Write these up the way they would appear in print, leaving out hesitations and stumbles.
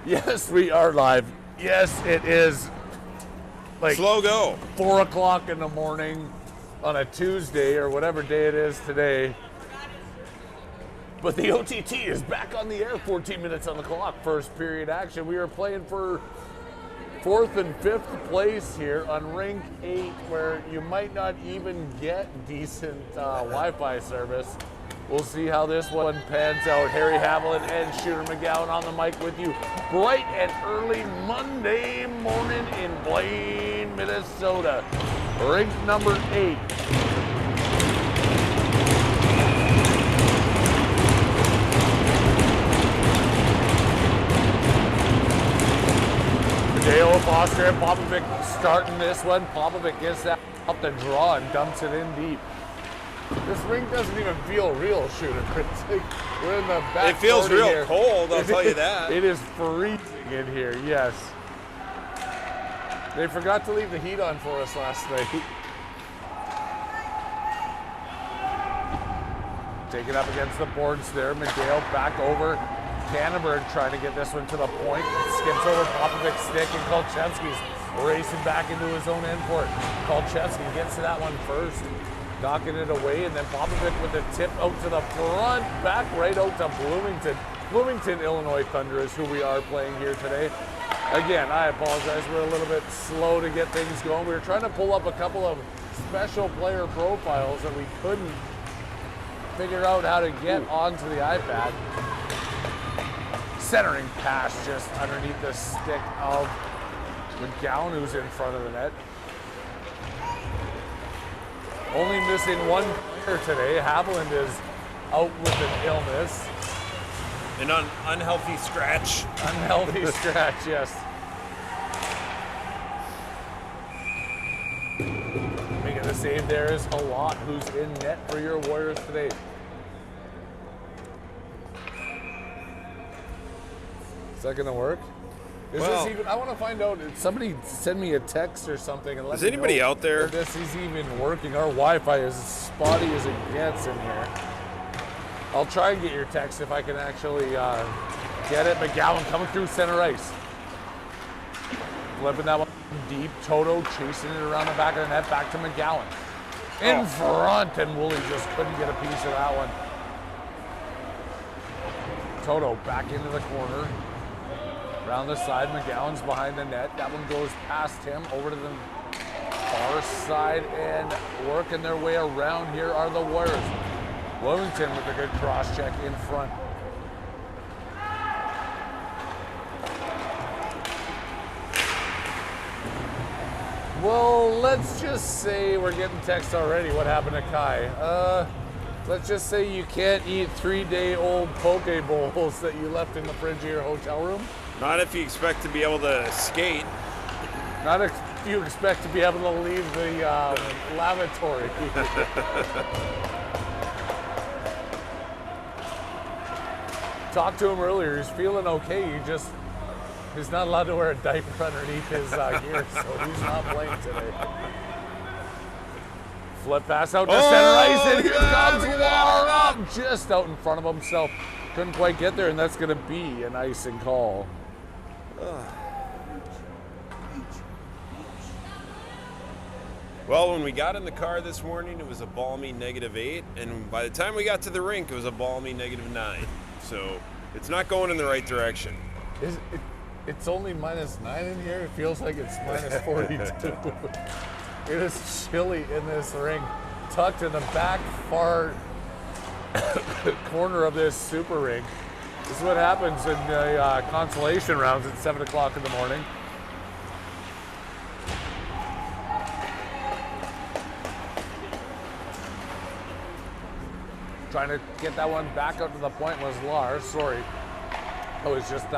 Yes, we are live. Yes, it is like slow go. 4 o'clock in the morning on a Tuesday or whatever day it is today. But the OTT is back on the air, 14 minutes on the clock, first period action. We are playing for 4th and 5th place here on Rink 8, where you might not even get decent Wi-Fi service. We'll see how this one pans out. Harry Haviland and Shooter McGowan on the mic with you bright and early Monday morning in Blaine, Minnesota. Rink number 8. Dale Foster and Popovic starting this one. Popovic gets that up the draw and dumps it in deep. This rink doesn't even feel real, Shooter. It's like we're in the back. It feels real here. cold, I'll tell you that. It is freezing in here, yes. They forgot to leave the heat on for us last night. Taking up against the boards there. McGale back over. Canterbury trying to get this one to the point. Skips over Popovic's stick, and Kolchevsky's racing back into his own end for it. Kolchevsky gets to that one first, knocking it away, and then Popovic with a tip out to the front, back right out to Bloomington. Bloomington, Illinois Thunder is who we are playing here today. Again, I apologize, we're a little bit slow to get things going. We were trying to pull up a couple of special player profiles that we couldn't figure out how to get onto the iPad. Centering pass just underneath the stick of McGowan, who's in front of the net. Only missing one player today. Haviland is out with an illness. An unhealthy scratch. Unhealthy scratch, yes. Making the save there is Halot, who's in net for your Warriors today. Is that gonna work? Is this even? I want to find out. Somebody send me a text or something and let me know. Is anybody out there? If this is even working. Our Wi-Fi is as spotty as it gets in here. I'll try and get your text if I can actually get it. McGowan coming through center ice. Flipping that one deep. Toto chasing it around the back of the net. Back to McGowan. In front, and Woolley just couldn't get a piece of that one. Toto back into the corner. Around the side, McGowan's behind the net. That one goes past him over to the far side, and working their way around here are the Warriors. Wilmington with a good cross check in front. Well, let's just say we're getting text already. What happened to Kai? Let's just say you can't eat 3-day-old poke bowls that you left in the fridge of your hotel room. Not if you expect to be able to skate. Not if you expect to be able to leave the lavatory. Talked to him earlier. He's feeling okay. He's not allowed to wear a diaper underneath his gear, so he's not playing today. Flip pass out to center ice, and here comes Warren just out in front of himself. Couldn't quite get there, and that's going to be an icing call. Well, when we got in the car this morning, it was a balmy -8, and by the time we got to the rink, it was a balmy -9. So it's not going in the right direction. It's only -9 in here. It feels like it's -42. It is chilly in this rink, tucked in the back far corner of this super rink. This is what happens in the consolation rounds at 7 o'clock in the morning. Trying to get that one back out to the point was Lars. Sorry. I was just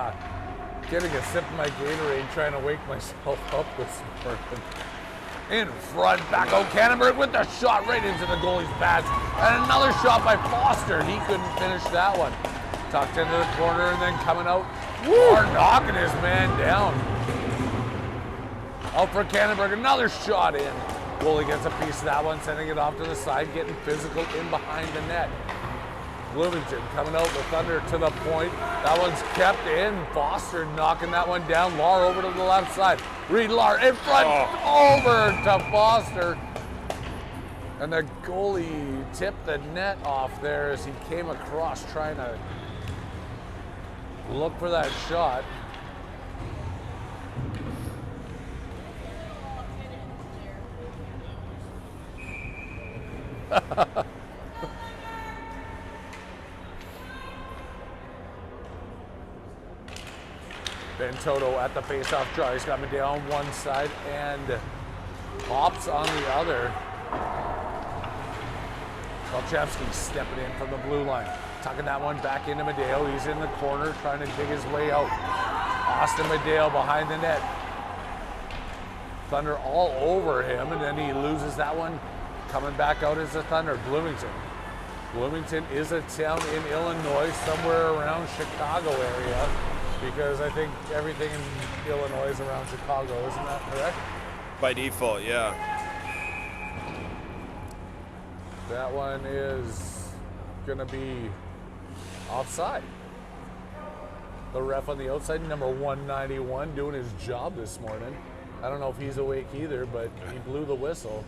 getting a sip of my Gatorade, trying to wake myself up this morning. In front, back out Canterbury with the shot right into the goalie's pads. And another shot by Foster. He couldn't finish that one. Tucked into the corner and then coming out. Or knocking his man down. Out for Canterbury, another shot in. Woolley gets a piece of that one, sending it off to the side, getting physical in behind the net. Bloomington coming out with Thunder to the point. That one's kept in. Foster knocking that one down. Lahr over to the left side. Reed Lahr in front, over to Foster. And the goalie tipped the net off there as he came across trying to look for that shot. Ben Toto at the face-off draw. He's got Medea on one side and Hops on the other. Kolchevsky stepping in from the blue line. Tucking that one back into Medeo. He's in the corner trying to dig his way out. Austin Medeo behind the net. Thunder all over him, and then he loses that one. Coming back out is the Thunder. Bloomington. Bloomington is a town in Illinois, somewhere around Chicago area, because I think everything in Illinois is around Chicago, isn't that correct? By default, yeah. That one is gonna be offside. The ref on the outside, number 191, doing his job this morning. I don't know if he's awake either, but he blew the whistle.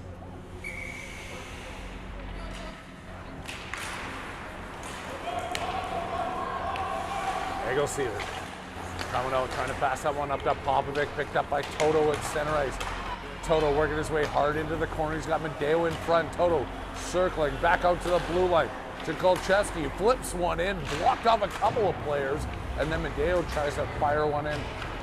There goes Sealer. Coming out, trying to pass that one up to Popovic, picked up by Toto at center ice. Toto working his way hard into the corner. He's got Medeo in front. Toto circling back out to the blue line to Kolchevsky. Flips one in, blocked off a couple of players, and then Medeo tries to fire one in,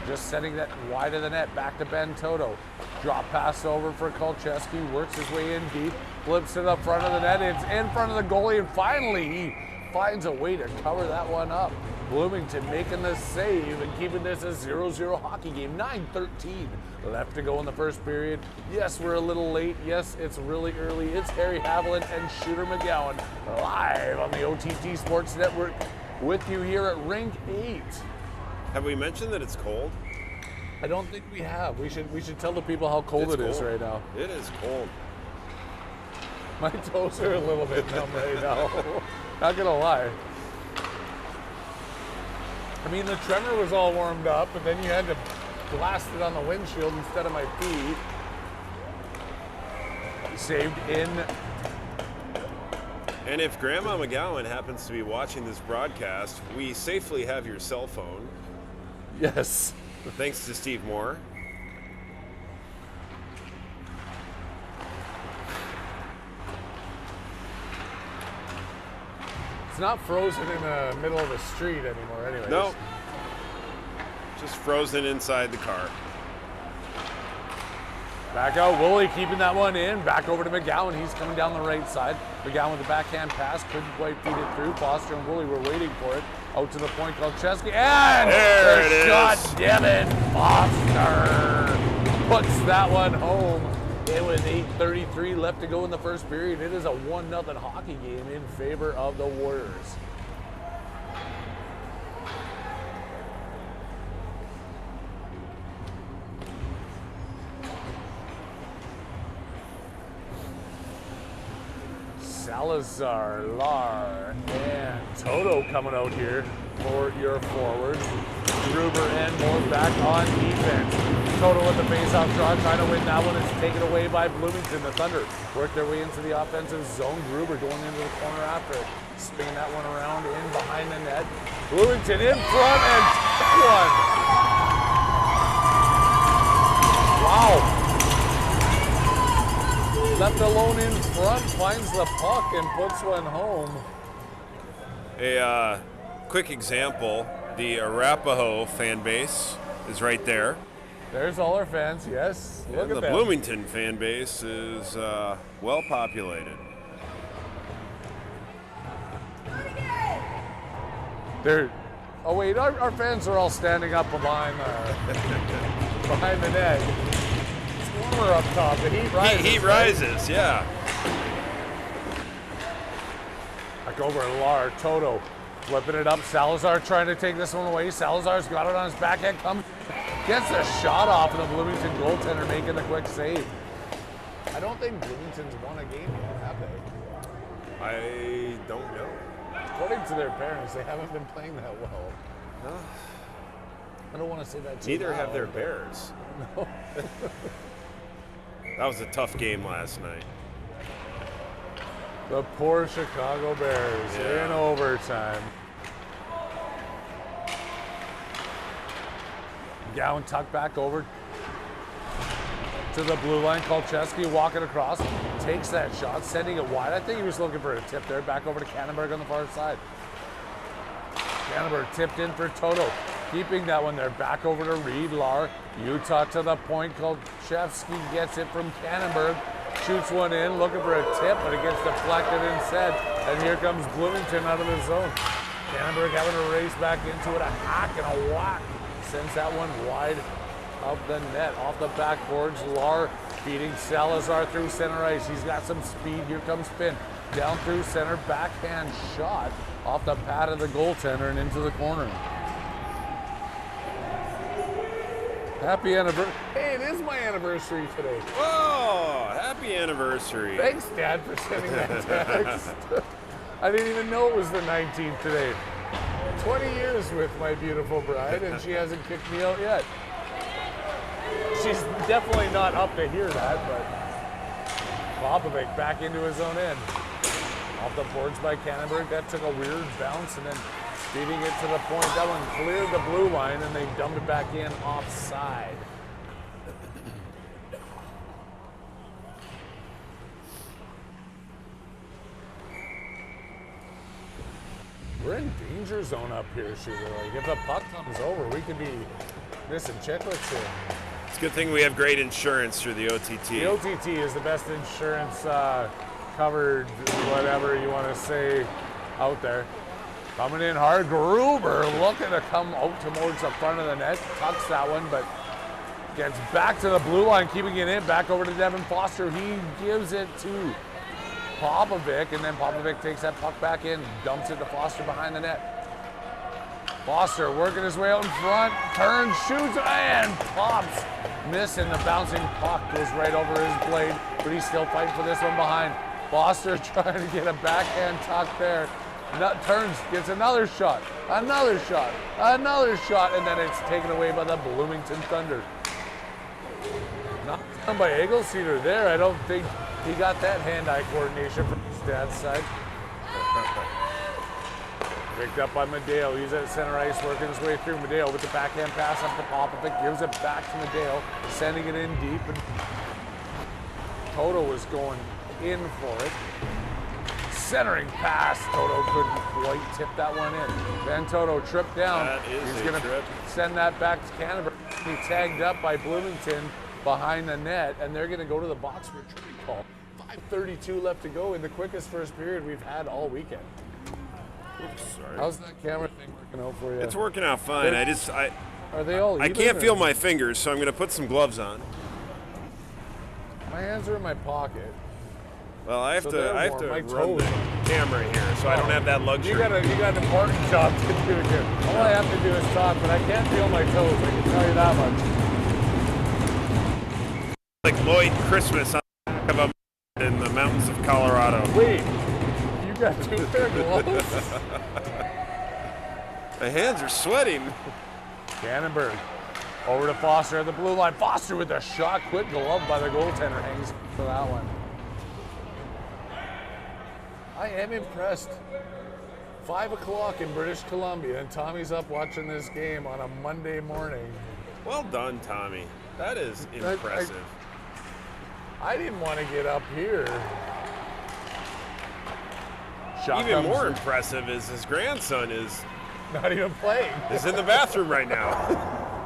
just sending that wide of the net. Back to Ben Toto. Drop pass over for Kolchevsky, works his way in deep, flips it up front of the net. It's in front of the goalie, and finally he finds a way to cover that one up. Bloomington making the save and keeping this a 0-0 hockey game. 9:13 left to go in the first period. Yes, we're a little late. Yes, it's really early. It's Harry Haviland and Shooter McGowan live on the OTT Sports Network with you here at Rink 8. Have we mentioned that it's cold? I don't think we have. We should tell the people how cold it is right now. It is cold. My toes are a little bit numb right now. Not gonna lie. I mean, the tremor was all warmed up, but then you had to blast it on the windshield instead of my feet. Saved in. And if Grandma McGowan happens to be watching this broadcast, we safely have your cell phone. Yes. Thanks to Steve Moore. It's not frozen in the middle of the street anymore anyways. No. Just frozen inside the car. Back out, Woolley keeping that one in. Back over to McGowan. He's coming down the right side. McGowan with the backhand pass. Couldn't quite feed it through. Foster and Woolley were waiting for it. Out to the point, Kolchevsky. And there the it shot, is. Devin Foster puts that one home. It was 8:33 left to go in the first period. It is a 1-0 hockey game in favor of the Warriors. Salazar, Lahr, and Toto coming out here for your forwards. Gruber and Moore back on defense. Toto with the face-off draw, trying to win that one. It's taken away by Bloomington. The Thunder work their way into the offensive zone. Gruber going into the corner after it. Spinning that one around in behind the net. Bloomington in front and one. Wow. Left alone in front, finds the puck and puts one home. A quick example, the Arapahoe fan base is right there. There's all our fans, yes. Look And at the them. Bloomington fan base is well populated. Oh wait, our fans are all standing up behind the net. It's warmer up top. The heat rises. Heat right? rises, yeah. Back over to Lahr, Toto flipping it up. Salazar trying to take this one away. Salazar's got it on his backhand. Gets a shot off, and the Bloomington goaltender making the quick save. I don't think Bloomington's won a game yet, have they? I don't know. According to their parents, they haven't been playing that well. No. I don't want to say that too Neither have loud, their but- Bears. No. That was a tough game last night. The poor Chicago Bears Yeah. in overtime. Gowan tucked back over to the blue line. Kolcheski walking across, takes that shot, sending it wide. I think he was looking for a tip there. Back over to Cannonberg on the far side. Cannonberg tipped in for Toto. Keeping that one there. Back over to Reed. Lar. Utah to the point. Kolchevsky gets it from Cannonberg. Shoots one in, looking for a tip, but it gets deflected instead. And here comes Bloomington out of the zone. Cannonberg having to race back into it. A hack and a whack. Sends that one wide of the net. Off the backboards, Lar feeding Salazar through center ice. He's got some speed. Here comes Finn. Down through center, backhand shot off the pad of the goaltender and into the corner. Happy anniversary. Hey, it is my anniversary today. Oh, happy anniversary. Thanks, Dad, for sending that text. I didn't even know it was the 19th today. 20 years with my beautiful bride, and she hasn't kicked me out yet. She's definitely not up to hear that, but Popovic back into his own end. Off the boards by Cannonberg. That took a weird bounce, and then feeding it to the point. That one cleared the blue line, and they dumped it back in offside. We're in danger zone up here, Shooter. Like, if the puck comes over, we could be missing chicklets here. It's a good thing we have great insurance through the OTT. The OTT is the best insurance covered, whatever you want to say, out there. Coming in hard, Gruber looking to come out towards the front of the net. Tucks that one, but gets back to the blue line, keeping it in. Back over to Devin Foster. He gives it to Popovic, and then Popovic takes that puck back in, dumps it to Foster behind the net. Foster working his way out in front, turns, shoots, and pops. Missing the bouncing puck, goes right over his blade, but he's still fighting for this one behind. Foster trying to get a backhand tuck there. Turns, gets another shot, and then it's taken away by the Bloomington Thunder. Knocked down by Eagleseder there. I don't think he got that hand-eye coordination from his dad's side. Picked up by Medeo. He's at center ice, working his way through. Medeo with the backhand pass up to Popovic, gives it back to Medeo, sending it in deep. And Toto was going in for it. Centering pass. Toto couldn't quite tip that one in. Then Toto tripped down. That is He's a going to trip. send that back to Canterbury. He tagged up by Bloomington behind the net, and they're going to go to the box for a trade call. 5:32 left to go in the quickest first period we've had all weekend. Oops, sorry. How's that camera thing working out for you? It's working out fine. Are they all I even, can't or- feel my fingers, so I'm going to put some gloves on. My hands are in my pocket. Well, I have So to they're run warm. My the toes. camera here, so I don't have that luxury. You got an important job to do here. All I have to do is talk, but I can't feel my toes. I can tell you that much. Like Lloyd Christmas on the back of a in the mountains of Colorado. Wait, you got 2 pair of gloves? My hands are sweating. Cannonberg over to Foster at the blue line. Foster with a shot, quick glove by the goaltender, hangs for that one. I am impressed. 5 o'clock in British Columbia, and Tommy's up watching this game on a Monday morning. Well done, Tommy. That is impressive. I didn't want to get up here. Shot Even comes more in. impressive is his grandson is Not even playing. in the bathroom right now.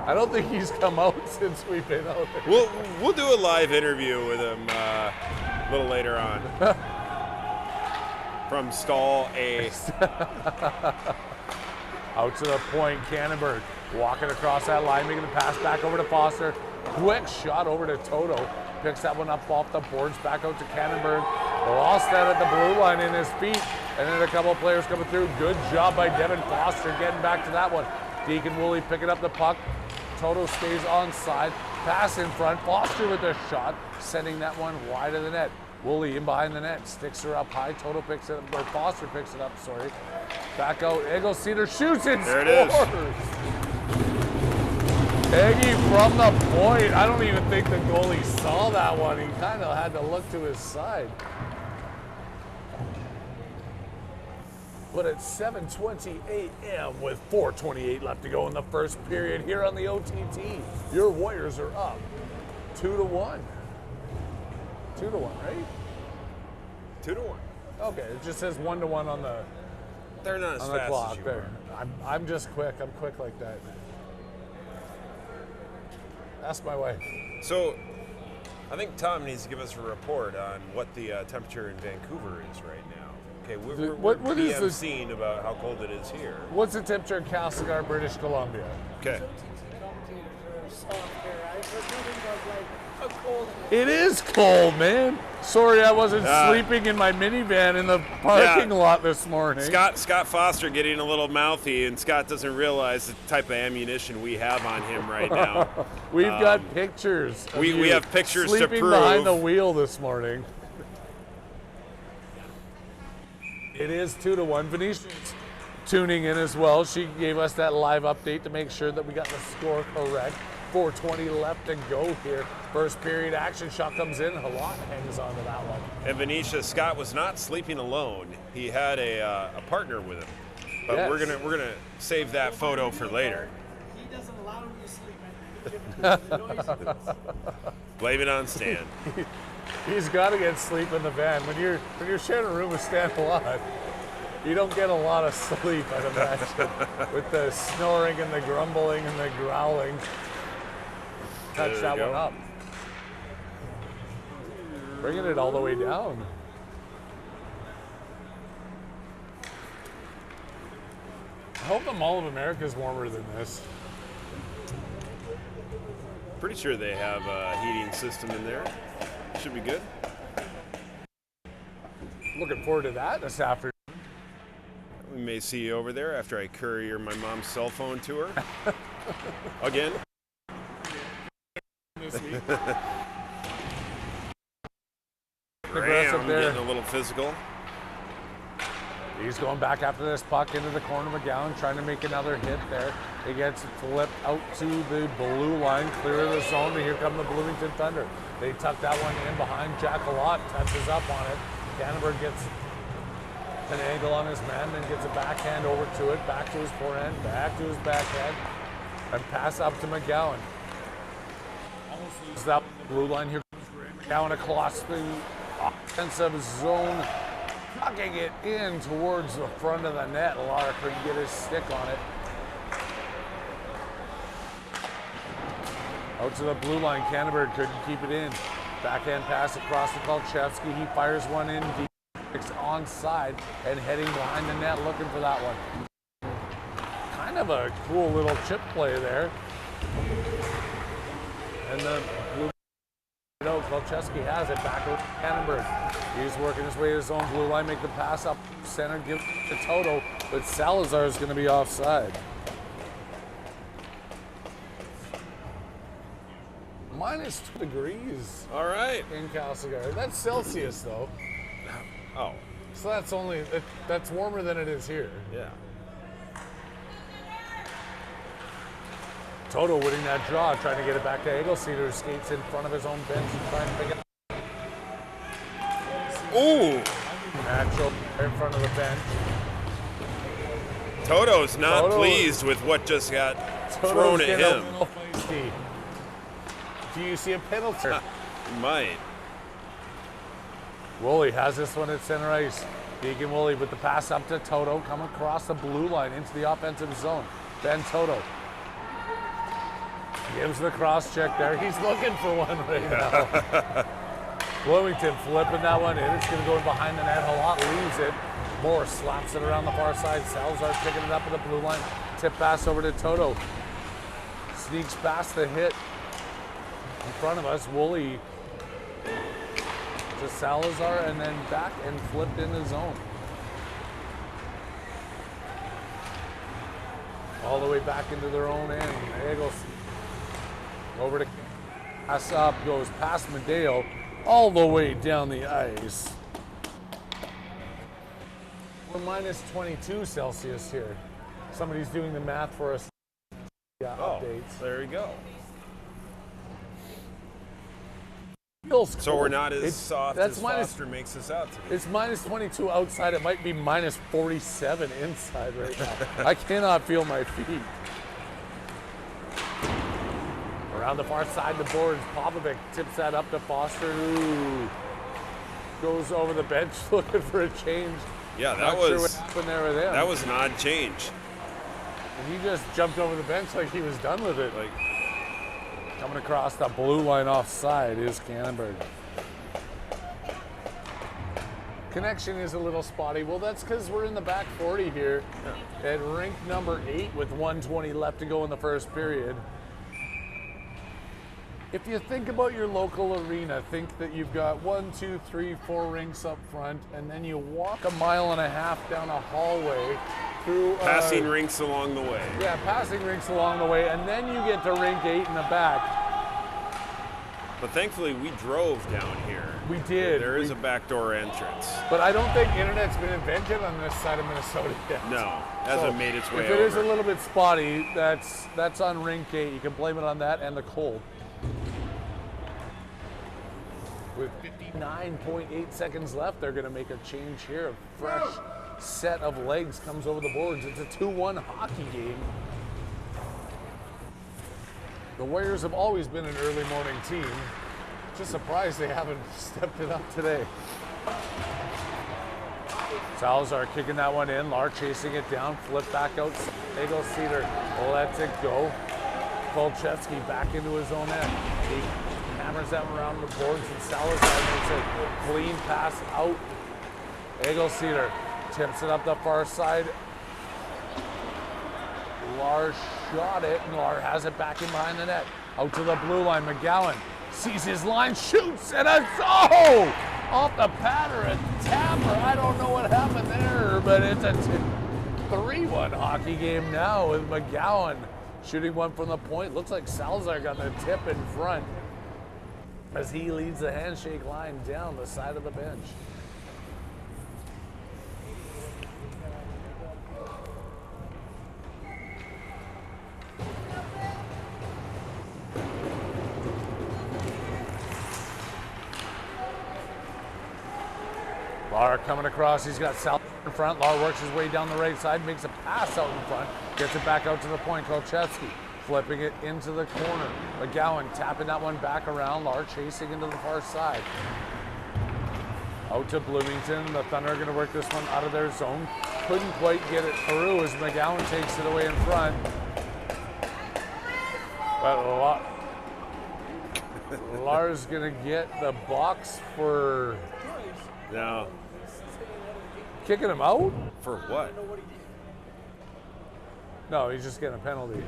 I don't think he's come out since we've been out there. We'll do a live interview with him a little later on. From stall A. Out to the point, Cannonberg walking across that line, making the pass back over to Foster. Quick shot over to Toto. Picks that one up off the boards, back out to Cannonberg. Lost that at the blue line in his feet. And then a couple of players coming through. Good job by Devin Foster getting back to that one. Deacon Woolley picking up the puck. Toto stays onside. Pass in front. Foster with a shot, sending that one wide of the net. Woolley in behind the net, sticks her up high. Toto picks it up, or Foster picks it up, sorry. Back out, Eggleseder shoots and There it scores! Eggy from the point. I don't even think the goalie saw that one. He kind of had to look to his side. But at 7:20 a.m. with 4:28 left to go in the first period here on the OTT, your Warriors are up 2-1. 2-1, right? 2-1. Okay, it just says 1-1 on the They're not as on the fast clock as you there. are. I'm just quick. I'm quick like that. That's my way. So, I think Tom needs to give us a report on what the temperature in Vancouver is right now. Okay, we're What is PMCing about how cold it is here. What's the temperature in Castlegar, British Columbia? Okay. It is cold, man. Sorry, I wasn't sleeping in my minivan in the parking lot this morning. Scott Foster getting a little mouthy, and Scott doesn't realize the type of ammunition we have on him right now. We've got pictures. Of we have pictures to sleeping prove. behind the wheel this morning. It is 2-1. Venetia's tuning in as well. She gave us that live update to make sure that we got the score correct. 4:20 left to go here. First period action. Shot comes in. Halot hangs on to that one. And Venetia, Scott was not sleeping alone. He had a partner with him. But Yes. we're gonna save that photo for later. He doesn't allow me to sleep, man. You know Blame it on Stan. He's got to get sleep in the van. When you're sharing a room with Stan Halot, you don't get a lot of sleep, I'd imagine, with the snoring and the grumbling and the growling. Touch There that you one go. up. Bringing it all the way down. I hope the Mall of America is warmer than this. Pretty sure they have a heating system in there. Should be good. Looking forward to that this afternoon. We may see you over there after I courier my mom's cell phone to her. Again. This week. Graham there. getting a little physical. He's going back after this puck into the corner. McGowan trying to make another hit there. It gets flipped out to the blue line, clear of the zone, and here come the Bloomington Thunder. They tuck that one in behind Jack Halot, touches up on it. Canterbury gets an angle on his man, then gets a backhand over to it, back to his forehand, back to his backhand, and pass up to McGowan. Almost loses that blue line. Here comes McGowan across the offensive zone, tucking it in towards the front of the net. Lara couldn't get his stick on it. Out to the blue line, Canterbury couldn't keep it in. Backhand pass across to Kolchevsky. He fires one in deep. It's onside and heading behind the net looking for that one. Kind of a cool little chip play there. And the blue Kolchevsky has it back with Canterbury. He's working his way to his own blue line, make the pass up center, give it to Toto, but Salazar is going to be offside. Minus 2 degrees All right. in Castlegar. That's Celsius though. Oh, So that's that's warmer than it is here. yeah. Toto winning that draw, trying to get it back to Eggleseder, skates in front of his own bench and trying to pick it up. Ooh, Natural in front of the bench. Toto's not Toto- pleased with what just got Toto's thrown at getting a him. little feisty. Do you see a penalty? Might. Woolley has this one at center ice. Deacon Woolley with the pass up to Toto, coming across the blue line into the offensive zone. Ben Toto gives the cross check there. He's looking for one right now. Bloomington flipping that one in. It's going to go in behind the net. Halot leaves it. Moore slaps it around the far side. Salazar picking it up at the blue line. Tip pass over to Toto. Sneaks past the hit in front of us. Woolley to Salazar and then back and flipped in the zone. All the way back into their own end. Eagles over to pass up, goes past Medeo, all the way down the ice. We're minus 22 Celsius here. Somebody's doing the math for us. Yeah, updates. There we go. Feels So cold. we're not as soft that's as minus- Foster makes us out to be. It's minus 22 outside. It might be minus 47 inside right now. I cannot feel my feet. Around the far side of the boards, Popovic tips that up to Foster, who goes over the bench looking for a change. Yeah, Not that sure what was happened there with him. that was an odd change. And he just jumped over the bench like he was done with it. Like, Coming across the blue line offside is Cannonberg. Connection is a little spotty. Well, that's because we're in the back 40 here at rink number 8 with 1:20 left to go in the first period. If you think about your local arena, think that you've got 1, 2, 3, 4 rinks up front, and then you walk a mile and a half down a hallway through passing rinks along the way. Yeah, passing rinks along the way, and then you get to rink 8 in the back. But thankfully, we drove down here. We did. There is a backdoor entrance. But I don't think internet's been invented on this side of Minnesota yet. No, hasn't made its way if over. it is a little bit spotty, that's on rink 8. You can blame it on that and the cold. With 59.8 seconds left, they're going to make a change here. A fresh set of legs comes over the boards. It's a 2-1 hockey game. The Warriors have always been an early morning team. Just surprised they haven't stepped it up today. Salazar kicking that one in. Lar chasing it down. Flip back out. Egel Cedar lets it go. Kolchevsky back into his own end. He hammers that around the boards, and Salazar makes a clean pass out. Egel Cedar tips it up the far side. Lar shot it, and Lar has it back in behind the net. Out to the blue line. McGowan sees his line, shoots, and it's off the pad or a tapper. I don't know what happened there, but it's a 3-1 hockey game now with McGowan shooting one from the point. Looks like Salazar got the tip in front as he leads the handshake line down the side of the bench. Lar coming across, he's got Sal in front. Lar works his way down the right side, makes a pass out in front, gets it back out to the point. Kolchevsky flipping it into the corner. McGowan tapping that one back around. Lar chasing into the far side. Out to Bloomington. The Thunder are going to work this one out of their zone. Couldn't quite get it through as McGowan takes it away in front. But Lar's going to get the box for No. kicking him out? For what? No, he's just getting a penalty.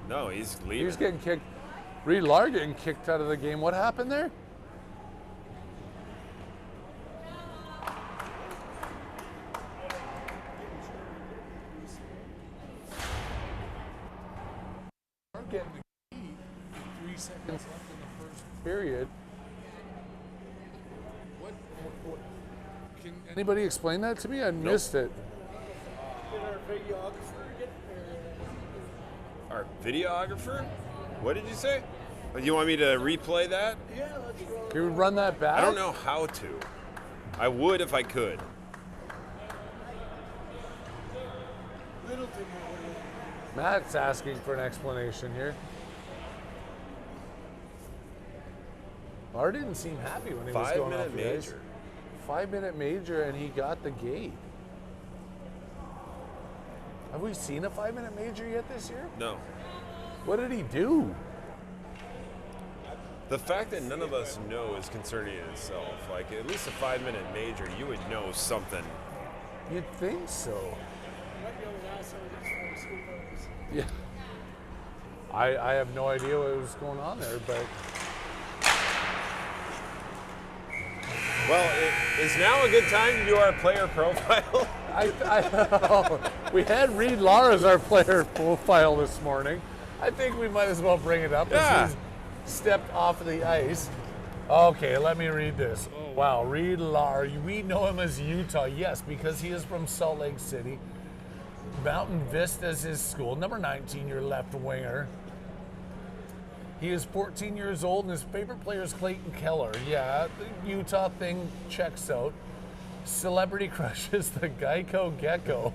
No, he's leaving. He's getting kicked. Reed Lar getting kicked out of the game. What happened there? Lar getting the key with 3 seconds left in the first period. What can anybody explain that to me? I missed it. Did our videographer get Our videographer? What did you say? You want me to replay that? Yeah, let's roll. Can we run that back? I don't know how to. I would if I could. Littleton. Matt's asking for an explanation here. Lar didn't seem happy when he was going off 5-minute the ice. major. 5-minute major, and he got the gate. Have we seen a 5-minute major yet this year? No. What did he do? The fact that none of us know is concerning in itself. Like, at least a 5-minute major, you would know something. You'd think so. Might be able to ask some of these folks who knows. Yeah. I have no idea what was going on there, but Well, is now a good time to do our player profile? we had Reed Lar as our player profile this morning. I think we might as well bring it up Yeah. as he's stepped off of the ice. Okay, let me read this. Oh, wow, Reed Lar. We know him as Utah, yes, because he is from Salt Lake City. Mountain Vista is his school. Number 19, your left winger. He is 14 years old, and his favorite player is Clayton Keller. Yeah, the Utah thing checks out. Celebrity crush is the Geico Gecko.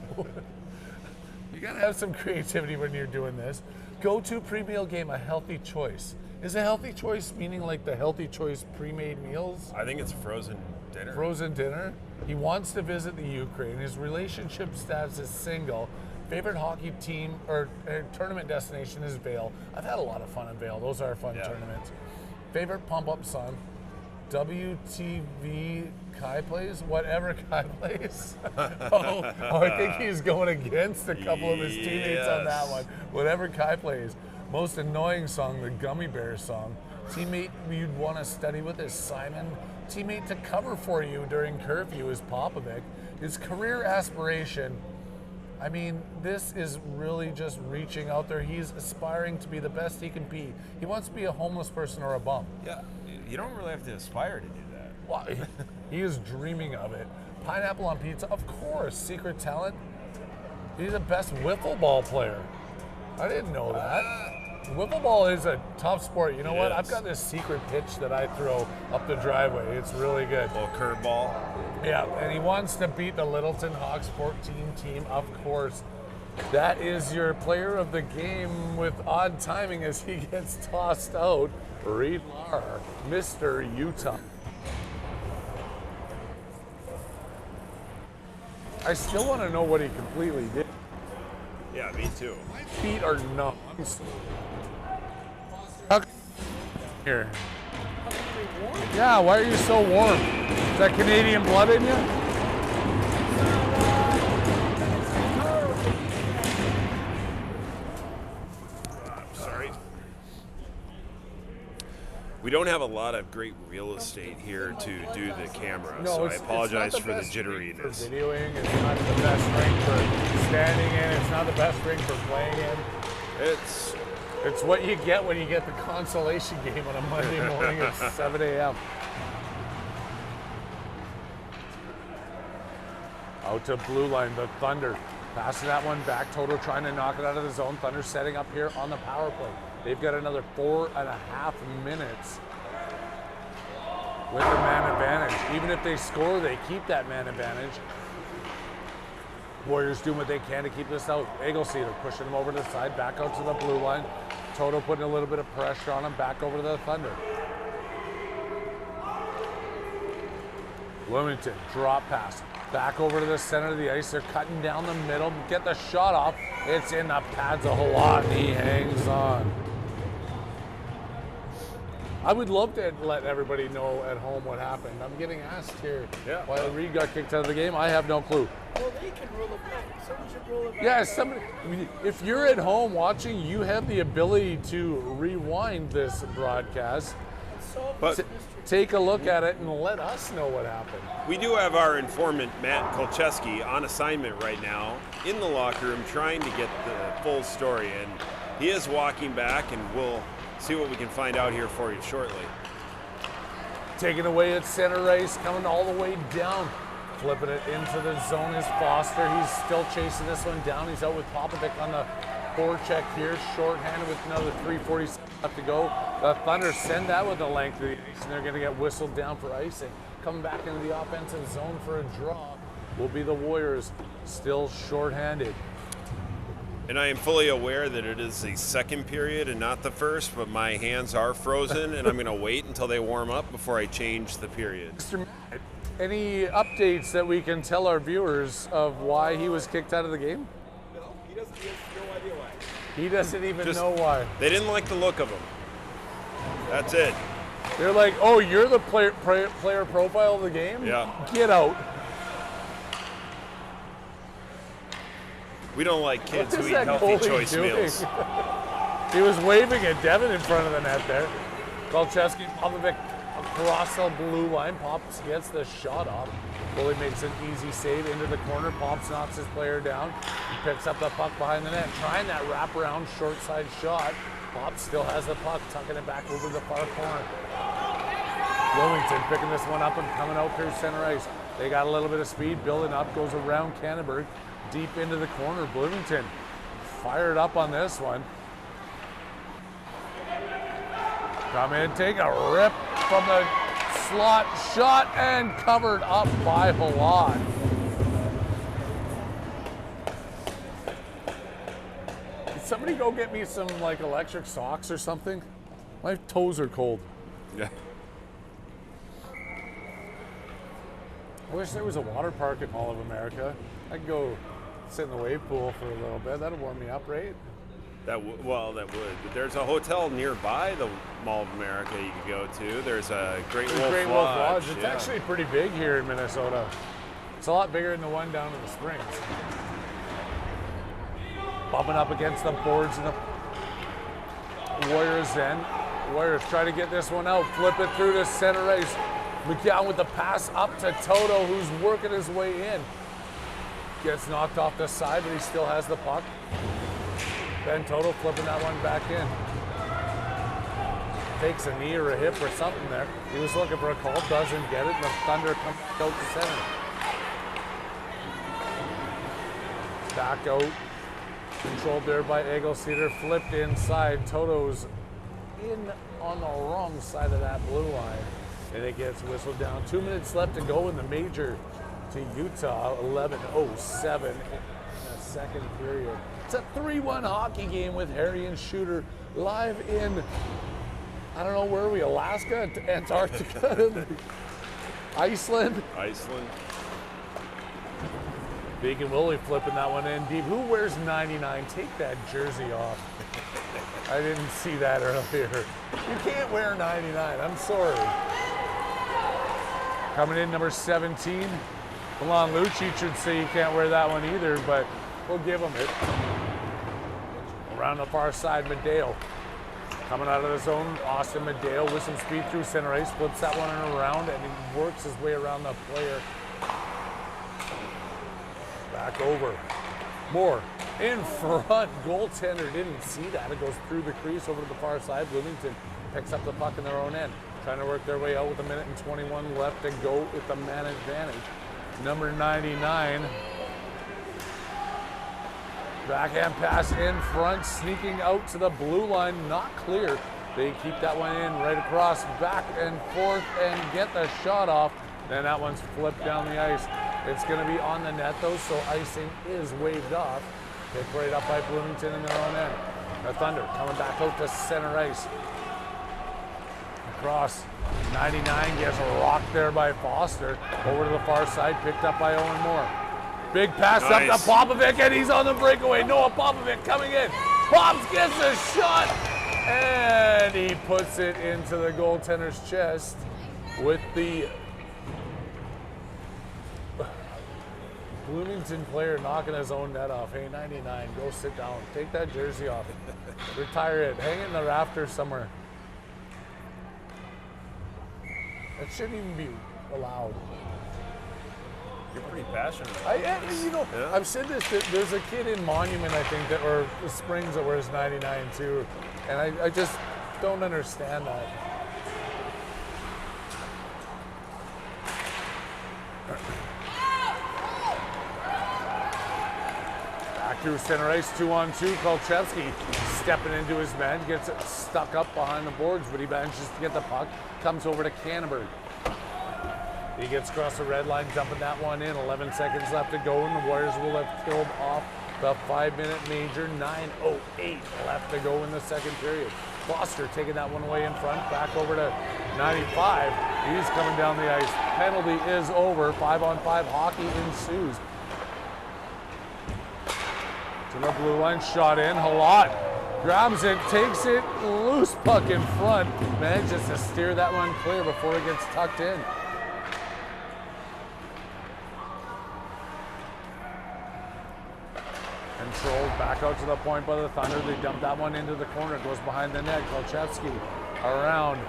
You gotta have some creativity when you're doing this. Go-to pre-meal game, a healthy choice. Is a healthy choice meaning like the healthy choice pre-made meals? I think it's frozen dinner. Frozen dinner. He wants to visit the Ukraine. His relationship status is single. Favorite hockey team or tournament destination is Vail. I've had a lot of fun in Vail. Those are fun tournaments. Favorite pump-up song? WTV Kai plays? Whatever Kai plays. I think he's going against a couple of his teammates on that one. Whatever Kai plays. Most annoying song, the Gummy Bear song. Teammate you'd want to study with is Simon. Teammate to cover for you during curfew is Popovic. His career aspiration, I mean, this is really just reaching out there. He's aspiring to be the best he can be. He wants to be a homeless person or a bum. Yeah, you don't really have to aspire to do that. Well, he is dreaming of it. Pineapple on pizza, of course. Secret talent, he's the best wiffle ball player. I didn't know that. Wiffle ball is a tough sport. You know what? I've got this secret pitch that I throw up the driveway. It's really good. A little curveball. Yeah, and he wants to beat the Littleton Hawks 14 team, of course. That is your player of the game with odd timing as he gets tossed out. Reed Lar, Mr. Utah. I still want to know what he completely did. Yeah, me too. My feet are numb. Here. Yeah, why are you so warm? Is that Canadian blood in you? Sorry. We don't have a lot of great real estate here to do the camera, so I apologize for the jitteriness. For videoing, it's not the best ring for standing in. It's not the best ring for playing in. It's what you get when you get the consolation game on a Monday morning at 7 a.m. Out to blue line, the Thunder. Passing that one back. Toto trying to knock it out of the zone. Thunder setting up here on the power play. They've got another 4.5 minutes with the man advantage. Even if they score, they keep that man advantage. Warriors doing what they can to keep this out. Eggleseder pushing him over to the side, back out to the blue line. Toto putting a little bit of pressure on him, back over to the Thunder. Wilmington, drop pass. Back over to the center of the ice. They're cutting down the middle. Get the shot off. It's in the pads a whole lot, and he hangs on. I would love to let everybody know at home what happened. I'm getting asked here why Reed got kicked out of the game. I have no clue. Well, they can roll it back. Someone should roll it back. Yeah, somebody. If you're at home watching, you have the ability to rewind this broadcast. But Take a look at it and let us know what happened. we do have our informant, Matt Kolcheski, on assignment right now in the locker room trying to get the full story, and he is walking back, and we'll see what we can find out here for you shortly. Taking away at center ice, coming all the way down. Flipping it into the zone is Foster. He's still chasing this one down. He's out with Popovic on the forecheck here. Shorthanded with another 3:40 left to go. The Thunder send that with the length of the ice, and they're going to get whistled down for icing. Coming back into the offensive zone for a draw will be the Warriors, still shorthanded. And I am fully aware that it is the second period and not the first, but my hands are frozen, and I'm going to wait until they warm up before I change the period. Mr. Matt, any updates that we can tell our viewers of why he was kicked out of the game? no, he has no idea why. He doesn't even know why. They didn't like the look of him. That's it. They're like, oh, you're the player profile of the game? Yeah. Get out. We don't like kids What who is eat that healthy goalie choice doing? meals. He was waving at Devin in front of the net there. Kolcheski, Popovic across the blue line. Pops gets the shot off. Goalie makes an easy save into the corner. Pops knocks his player down. He picks up the puck behind the net, trying that wraparound short side shot. Pops still has the puck, tucking it back over the far corner. Bloomington picking this one up and coming out through center ice. They got a little bit of speed, building up, goes around Canterbury, deep into the corner. Bloomington fired up on this one. Come in, take a rip from the slot shot and covered up by Halad. Did somebody go get me some like electric socks or something? My toes are cold. Yeah. I wish there was a water park in Mall of America. I could go sit in the wave pool for a little bit. That'd warm me up, right? That would. But there's a hotel nearby the Mall of America you could go to. There's a Great Wolf Lodge. It's actually pretty big here in Minnesota. It's a lot bigger than the one down in the Springs. Bumping up against the boards and the Warriors then. Warriors try to get this one out, flip it through to center ice. McGowan with the pass up to Toto, who's working his way in. Gets knocked off the side, but he still has the puck. Ben Toto flipping that one back in. Takes a knee or a hip or something there. He was looking for a call, doesn't get it, and the Thunder comes out to center. Back out. Controlled there by Egelseeder, flipped inside. Toto's in on the wrong side of that blue line. And it gets whistled down. 2 minutes left to go in the major to Utah. 11:07 in the second period. It's a 3-1 hockey game with Harry and Shooter live in, I don't know, where are we? Alaska? Antarctica? Iceland? Iceland. Bacon Willie flipping that one in deep. Who wears 99? Take that jersey off. I didn't see that earlier. You can't wear 99. I'm sorry. Coming in, number 17. Milan Lucic should say you can't wear that one either, but we'll give him it. Around the far side, Medeo. Coming out of the zone, Austin Medeo with some speed through center ice, flips that one around, and he works his way around the player. Back over. Moore in front. Goaltender didn't see that. It goes through the crease over to the far side. Bloomington picks up the puck in their own end. Trying to work their way out with 1:21 left to go with the man advantage. Number 99. Backhand pass in front, sneaking out to the blue line, not clear. They keep that one in right across, back and forth, and get the shot off. Then that one's flipped down the ice. It's going to be on the net though, so icing is waved off. Picked right up by Bloomington in their own end. The Thunder coming back out to center ice. Across, 99 gets rocked there by Foster. Over to the far side, picked up by Owen Moore. Big pass Nice. up to Popovic, and he's on the breakaway. Noah Popovic coming in. Pops gets a shot, and he puts it into the goaltender's chest with the Bloomington player knocking his own net off. Hey, 99, go sit down. Take that jersey off. Retire it. Hang it in the rafters somewhere. It shouldn't even be allowed. You're pretty passionate. I've said this. There's a kid in Monument, I think, or the Springs that wears 99 too, and I just don't understand that. Back through center ice, 2-on-2. Kolchevsky stepping into his man, gets it stuck up behind the boards, but he manages to get the puck. Comes over to Canterbury. He gets across the red line, dumping that one in. 11 seconds left to go, and the Warriors will have killed off the 5-minute major. 9:08 left to go in the second period. Foster taking that one away in front, back over to 95. He's coming down the ice. Penalty is over. 5-on-5 hockey ensues. To the blue line, shot in. Halot grabs it, takes it, loose puck in front. Manages to steer that one clear before it gets tucked in. Controlled back out to the point by the Thunder. They dump that one into the corner. It goes behind the net. Kolchevsky around.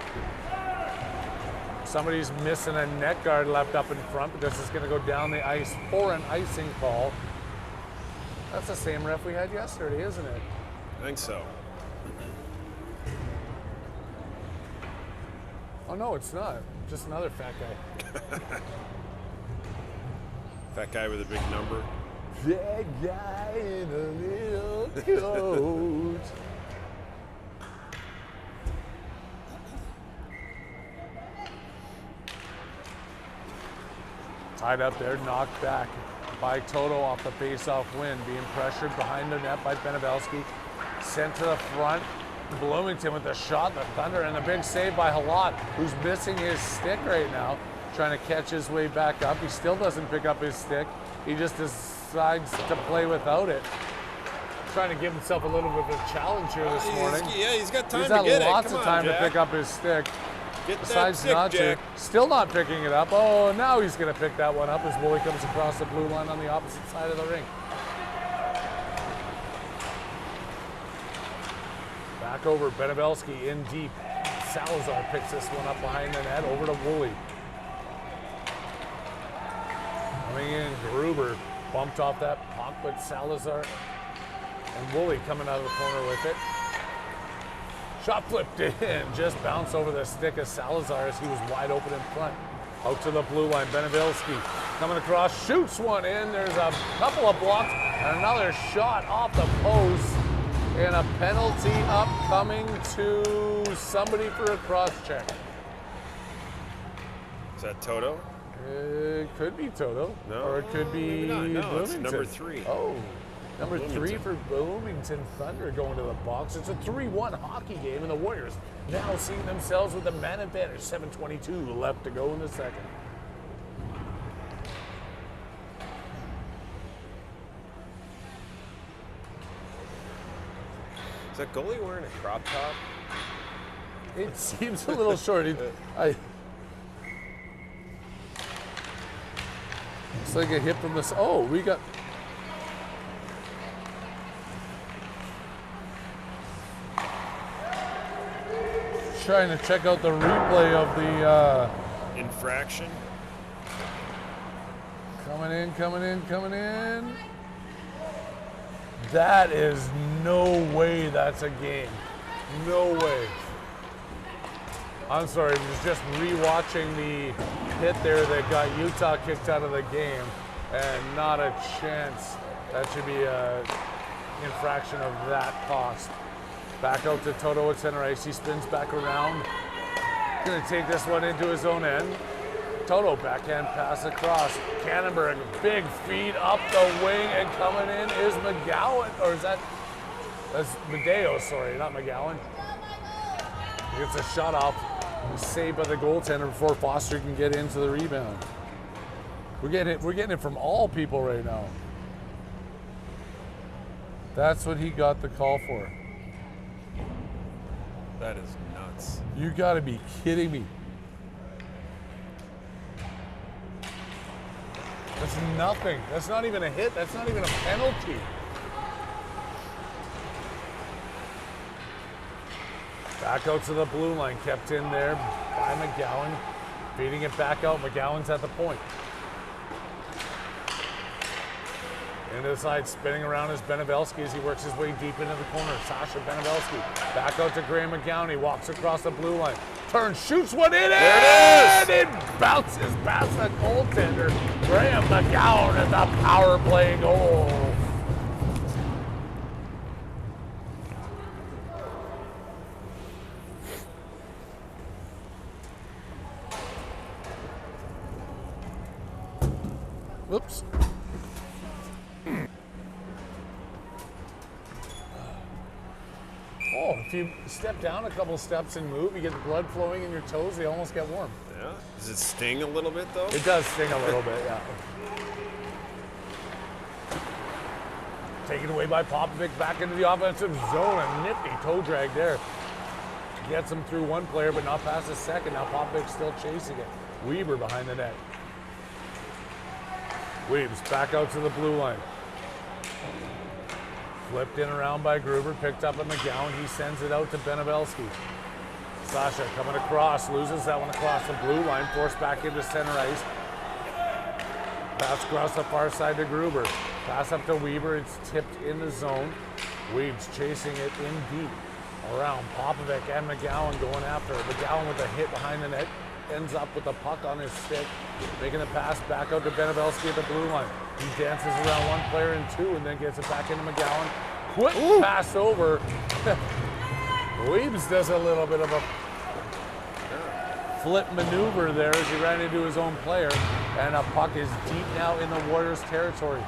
Somebody's missing a net guard left up in front, but this is going to go down the ice for an icing call. That's the same ref we had yesterday, isn't it? I think so. Oh, no, it's not. Just another fat guy. Fat guy with a big number. Fat guy in a little coat. Tied up there, knocked back by Toto off the face-off win, being pressured behind the net by Benevelski. Sent to the front. Bloomington with the shot, the Thunder, and a big save by Halat, who's missing his stick right now, trying to catch his way back up. He still doesn't pick up his stick. He just decides to play without it. Trying to give himself a little bit of a challenge here this morning. He's got time He's to had get it. lots Come of on, time Jack. to pick up his stick. Get Decides that stick, not Jack. to. Still not picking it up. Oh, now he's going to pick that one up as Woolley comes across the blue line on the opposite side of the ring. Back over, Benevelski in deep. Salazar picks this one up behind the net, over to Woolley. Coming in, Gruber bumped off that puck, but Salazar and Woolley coming out of the corner with it. Shot flipped in, just bounced over the stick of Salazar as he was wide open in front. Out to the blue line, Benevelski coming across, shoots one in. There's a couple of blocks, and another shot off the post. And a penalty upcoming to somebody for a cross check. Is that Toto? It could be Toto. No, or it could be maybe not. No, Bloomington. it's number 3. Oh, number Bloomington. 3 for Bloomington Thunder going to the box. It's a 3-1 hockey game, and the Warriors now seeing themselves with a man advantage. 7:22 left to go in the second. Is that goalie wearing a crop top? It seems a little short. It's like a hit from this. Oh, we got. Trying to check out the replay of the Infraction? coming in. That is no way that's a game. No way. I'm sorry, I was just rewatching the hit there that got Utah kicked out of the game, and not a chance. That should be an infraction of that cost. Back out to Toto at center ice. He spins back around. Gonna take this one into his own end. Toto backhand pass across. Cannonberg, big feed up the wing, and coming in is McGowan, or is that's Medeo, sorry, not McGowan. Gets a shot off, saved by the goaltender before Foster can get into the rebound. We're getting it from all people right now. That's what he got the call for. That is nuts. You gotta be kidding me. That's nothing. That's not even a hit. That's not even a penalty. Back out to the blue line. Kept in there by McGowan. Feeding it back out. McGowan's at the point. Into the side, spinning around is Benevelski as he works his way deep into the corner. Sasha Benevelski. Back out to Graham McGowan. He walks across the blue line. Turns, shoots one in, There it is! It bounces past the goaltender. Graham McGowan at the power play goal. Whoops. Oh, if you step down a couple steps and move, you get the blood flowing in your toes, they almost get warm. Yeah. Does it sting a little bit though? It does sting a little bit, yeah. Taken away by Popovic back into the offensive zone. A nifty toe drag there. Gets him through one player, but not past the second. Now Popovic still chasing it. Weber behind the net. Weebs back out to the blue line. Flipped in around by Gruber, picked up at McGowan. He sends it out to Benevelski. Sasha coming across, loses that one across the blue line, forced back into center ice. Pass across the far side to Gruber. Pass up to Weber, it's tipped in the zone. Weebs chasing it in deep. around Popovic and McGowan going after it. McGowan with a hit behind the net, ends up with a puck on his stick, making the pass back out to Benabelski at the blue line. He dances around one player and two, and then gets it back into McGowan. Quick pass over. Weebs does a little bit of a flip maneuver there as he ran into his own player, and a puck is deep now in the Warriors' territory.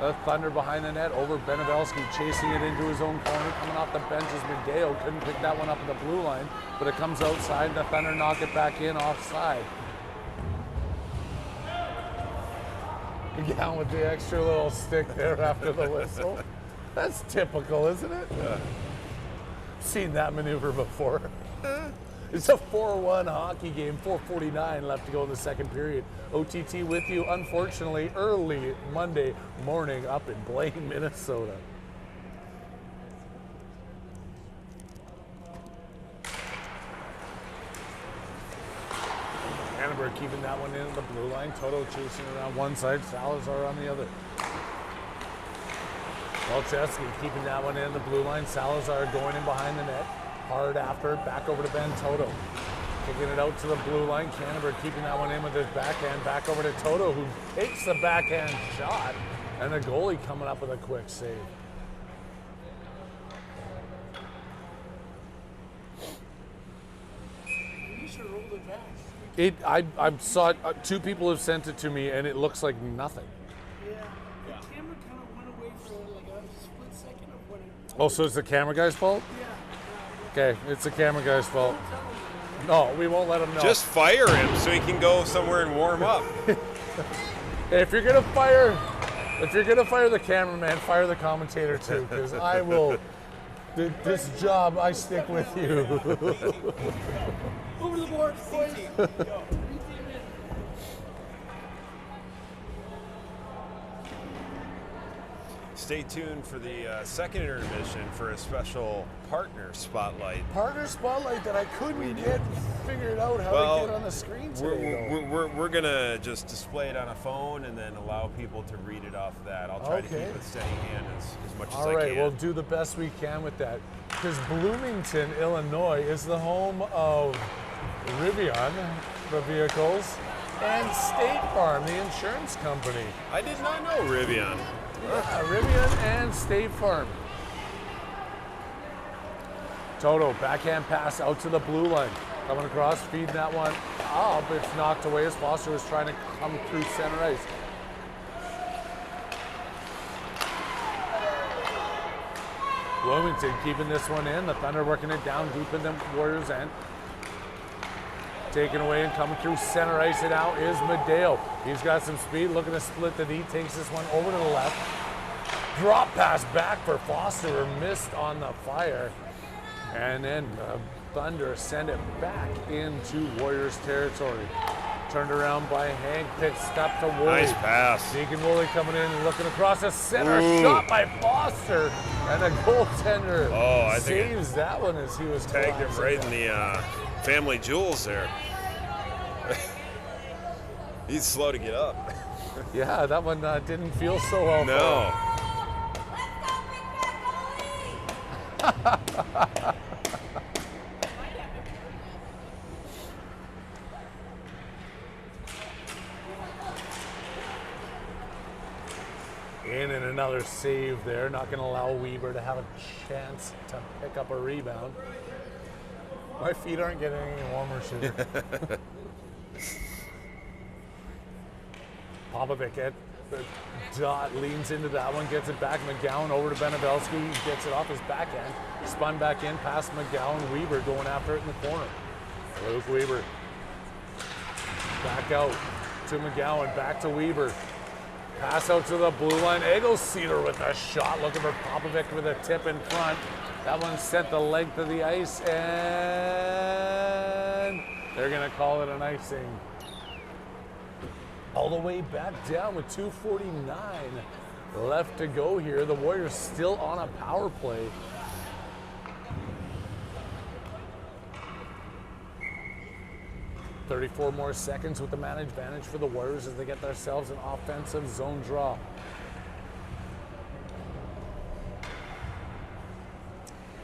The Thunder behind the net over Benabelski, chasing it into his own corner. Coming off the bench is Medeo. Couldn't pick that one up at the blue line, but it comes outside. The Thunder knock it back in offside. Again with the extra little stick there after the whistle. That's typical, isn't it? Yeah. Seen that maneuver before. It's a 4-1 hockey game, 4:49 left to go in the second period. OTT with you, unfortunately, early Monday morning up in Blaine, Minnesota. Hannibal keeping that one in the blue line. Toto chasing around one side, Salazar on the other. Kolcheski keeping that one in the blue line. Salazar going in behind the net. Hard after, back over to Ben Toto. Kicking it out to the blue line. Canterbury keeping that one in with his backhand. Back over to Toto, who takes the backhand shot. And the goalie coming up with a quick save. You should roll it back. I saw it, two people have sent it to me, and it looks like nothing. Yeah. The camera kind of went away for like a split second of what it. Oh, so it's the camera guy's fault? Yeah. Okay, it's the camera guy's fault. No, we won't let him know. Just fire him so he can go somewhere and warm up. If you're gonna fire the cameraman, fire the commentator too, because I will. This job, I stick with you. Over the board, boys. Stay tuned for the second intermission for a special partner spotlight. Partner spotlight that I couldn't get figured out how to get on the screen today. We're gonna just display it on a phone and then allow people to read it off that. I'll try to keep a steady hand as much as I can. All right, we'll do the best we can with that. Because Bloomington, Illinois is the home of Rivian, the vehicles, and State Farm, the insurance company. I did not know Rivian. Yeah, Rivian and State Farm. Toto, backhand pass out to the blue line. Coming across, feeding that one up. It's knocked away as Foster was trying to come through center ice. Bloomington keeping this one in. The Thunder working it down deep in the Warriors' end. Taken away and coming through center ice, and out is Medeo. He's got some speed, looking to split the D, takes this one over to the left. Drop pass back for Foster, missed on the fire. And then Thunder send it back into Warriors territory. Turned around by Hank, pitched up to Woolley. Nice pass. Deacon Woolley coming in and looking across the center. Shot by Foster, and the goaltender saves that one as he was tagged him right in the family jewels there. He's slow to get up. Yeah, that one didn't feel so well. No. In and another save there. Not going to allow Weber to have a chance to pick up a rebound. My feet aren't getting any warmer, Sugar. Popovic at the dot, leans into that one, gets it back. McGowan over to Benabelski, gets it off his backhand. Spun back in past McGowan. Weber going after it in the corner. Luke Weber. Back out to McGowan, back to Weber. Pass out to the blue line. Eggleseder with a shot, looking for Popovic with a tip in front. That one sent the length of the ice, and they're going to call it an icing. All the way back down with 2:49 left to go here. The Warriors still on a power play. "34 more seconds with the man advantage for the Warriors as they get themselves an offensive zone draw.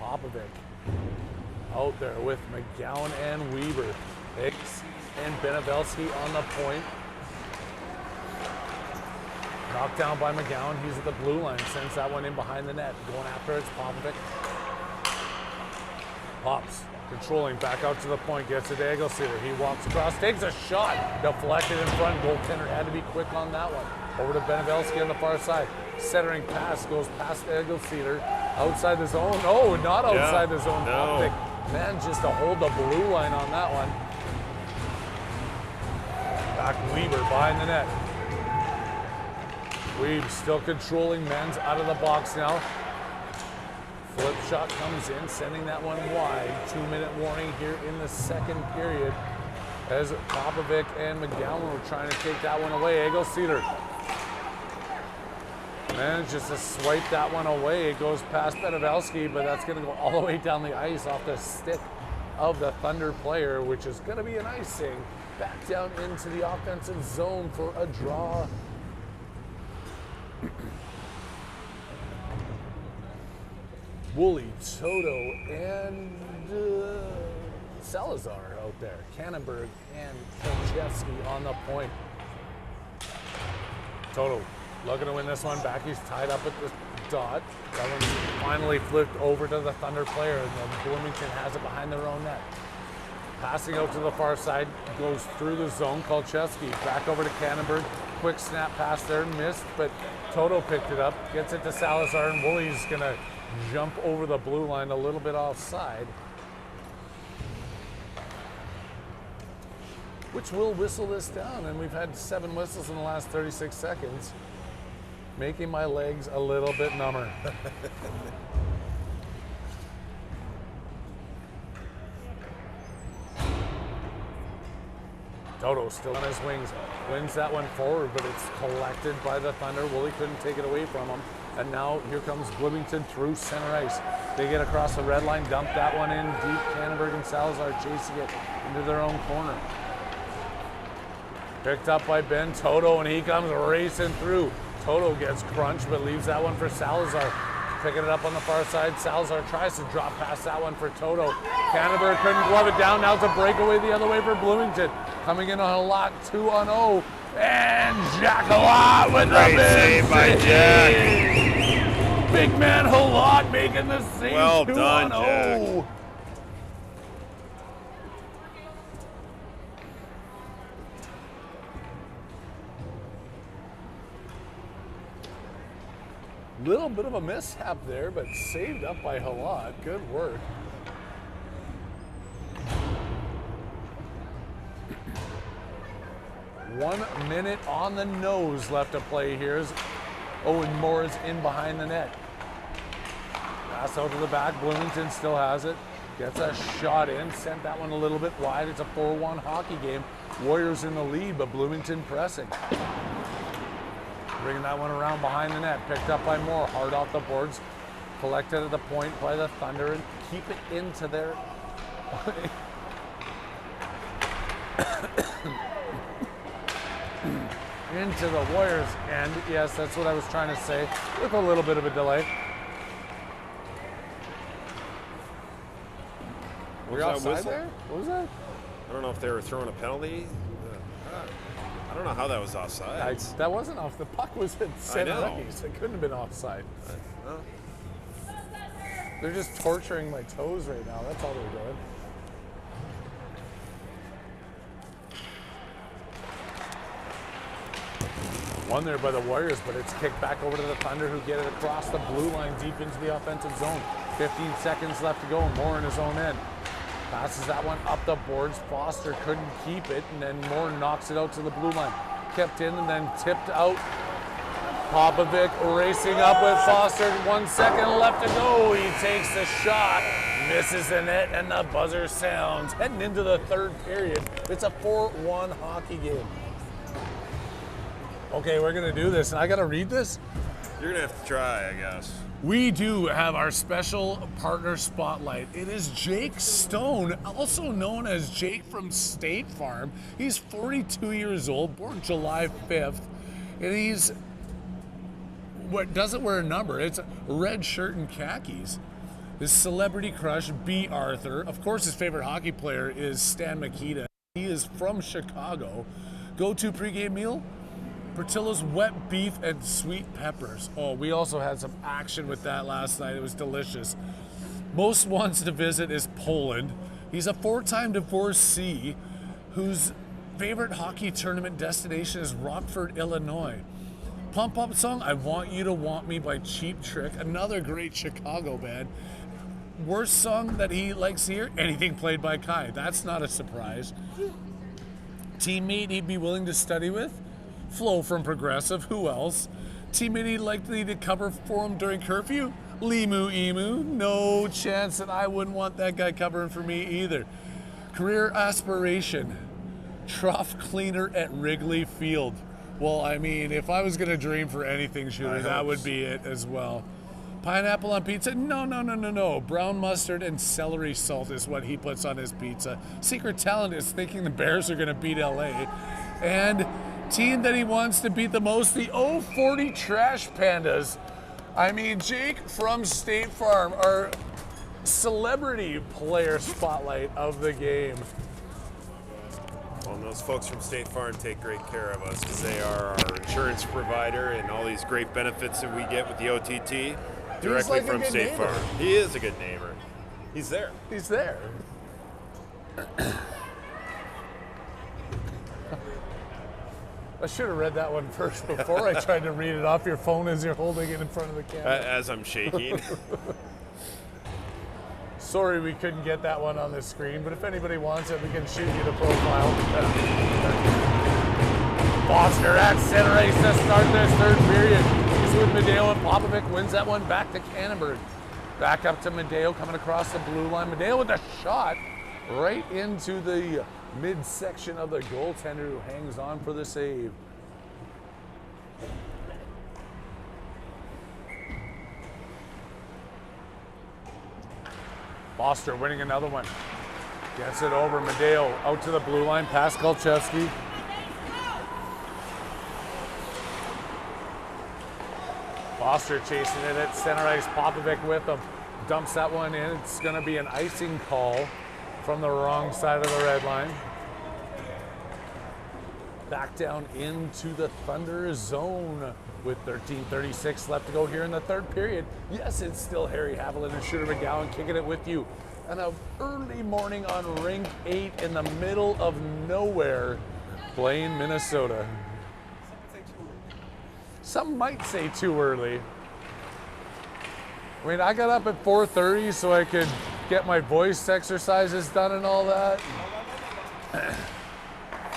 Popovic Out there with McGowan and Weber. Hicks and Benevelski on the point. Knocked down by McGowan. He's at the blue line. Sends that one in behind the net. Going after it, it's Popovic. Pops. Controlling back out to the point. Gets it to Egelseeder. He walks across. Takes a shot. Deflected in front. Goaltender had to be quick on that one. Over to Benevelski on the far side. Centering pass. Goes past Egelseeder. Outside the zone. Oh, not outside the zone. No. Popovic manages to hold the blue line on that one. Back Weber behind the net. Weeb still controlling men's out of the box now. Flip shot comes in, sending that one wide. 2-minute warning here in the second period as Popovic and McGowan were trying to take that one away. Egelseeder manages to swipe that one away. It goes past Benevelski, but that's going to go all the way down the ice off the stick of the Thunder player, which is going to be an icing back down into the offensive zone for a draw. Woolley, Toto, and Salazar out there. Kannenberg and Kolchevsky on the point. Toto looking to win this one back. He's tied up at the dot. That one's finally flipped over to the Thunder player, and then Bloomington has it behind their own net. Passing out to the far side, goes through the zone. Kolchevsky back over to Kannenberg. Quick snap pass there, missed, but Toto picked it up, gets it to Salazar, and Woolley's gonna jump over the blue line a little bit offside, which will whistle this down. And we've had 7 whistles in the last 36 seconds, making my legs a little bit number. Toto still on his wings, wins that one forward, but it's collected by the Thunder. Woolley couldn't take it away from him. And now here comes Bloomington through center ice. They get across the red line, dump that one in deep. Kannenberg and Salazar chasing it into their own corner. Picked up by Ben Toto, and he comes racing through. Toto gets crunched, but leaves that one for Salazar. Picking it up on the far side. Salazar tries to drop past that one for Toto. Kannenberg couldn't glove it down. Now it's a breakaway the other way for Bloomington. Coming in on a lot, 2-0. And Jack Halot with the big save by Jack. Big man Halot making the save. Well 2-0. done, Jack. Little bit of a mishap there, but saved up by Halot. Good work. One minute on the nose left to play here as Owen Moore is in behind the net. Pass out to the back. Bloomington still has it. Gets a shot in. Sent that one a little bit wide. It's a 4-1 hockey game. Warriors in the lead, but Bloomington pressing. Bringing that one around behind the net. Picked up by Moore. Hard off the boards. Collected at the point by the Thunder and keep it into their... into the Warriors' end. Yes, that's what I was trying to say, with a little bit of a delay. Were you offside there? What was that? I don't know if they were throwing a penalty. I don't know how that was offside. That wasn't off. The puck was at center ice. It couldn't have been offside. They're just torturing my toes right now. That's all they're doing. One there by the Warriors, but it's kicked back over to the Thunder, who get it across the blue line deep into the offensive zone. 15 seconds left to go. Moore in his own end. Passes that one up the boards. Foster couldn't keep it, and then Moore knocks it out to the blue line. Kept in and then tipped out. Popovic racing up with Foster. 1 second left to go. He takes the shot, misses the net, and the buzzer sounds. Heading into the third period. It's a 4-1 hockey game. Okay, we're gonna do this, and I gotta read this? You're gonna have to try, I guess. We do have our special partner spotlight. It is Jake Stone, also known as Jake from State Farm. He's 42 years old, born July 5th, and doesn't wear a number. It's a red shirt and khakis. His celebrity crush, B. Arthur. Of course, his favorite hockey player is Stan Mikita. He is from Chicago. Go-to pregame meal? Portillo's wet beef and sweet peppers. Oh, we also had some action with that last night. It was delicious. Most wants to visit is Poland. He's a 4-time divorcee whose favorite hockey tournament destination is Rockford, Illinois. Pump Up song, I Want You to Want Me by Cheap Trick, another great Chicago band. Worst song that he likes to hear, anything played by Kai. That's not a surprise. Teammate he'd be willing to study with? Flo from Progressive, who else? Teammate he'd likely to cover for him during curfew? Limu Emu, no chance that I wouldn't want that guy covering for me either. Career aspiration, trough cleaner at Wrigley Field. Well, I mean, if I was gonna dream for anything, Shooter, that would be it as well. Pineapple on pizza? No. Brown mustard and celery salt is what he puts on his pizza. Secret talent is thinking the Bears are gonna beat LA. And team that he wants to beat the most, the 040 Trash Pandas. I mean, Jake from State Farm, our celebrity player spotlight of the game. Well, and those folks from State Farm take great care of us because they are our insurance provider and all these great benefits that we get with the OTT directly like from State Farm. He is a good neighbor. He's there. He's there. I should have read that one first before I tried to read it off your phone as you're holding it in front of the camera. As I'm shaking. Sorry we couldn't get that one on the screen, but if anybody wants it, we can shoot you the profile. Foster at center ice to start this third period. He's with Medeo, and Popovic wins that one back to Canterbury. Back up to Medeo coming across the blue line. Medeo with a shot right into the midsection of the goaltender who hangs on for the save. Foster winning another one. Gets it over. Medeo out to the blue line, past Kolchevsky. Foster chasing it at center ice. Popovic with him. Dumps that one in. It's going to be an icing call from the wrong side of the red line. Back down into the Thunder zone with 13:36 left to go here in the third period. Yes, it's still Harry Haviland and Shooter McGowan kicking it with you. And an early morning on Rink 8 in the middle of nowhere, Blaine, Minnesota. Some might say too early. I mean, I got up at 4:30 so I could get my voice exercises done and all that.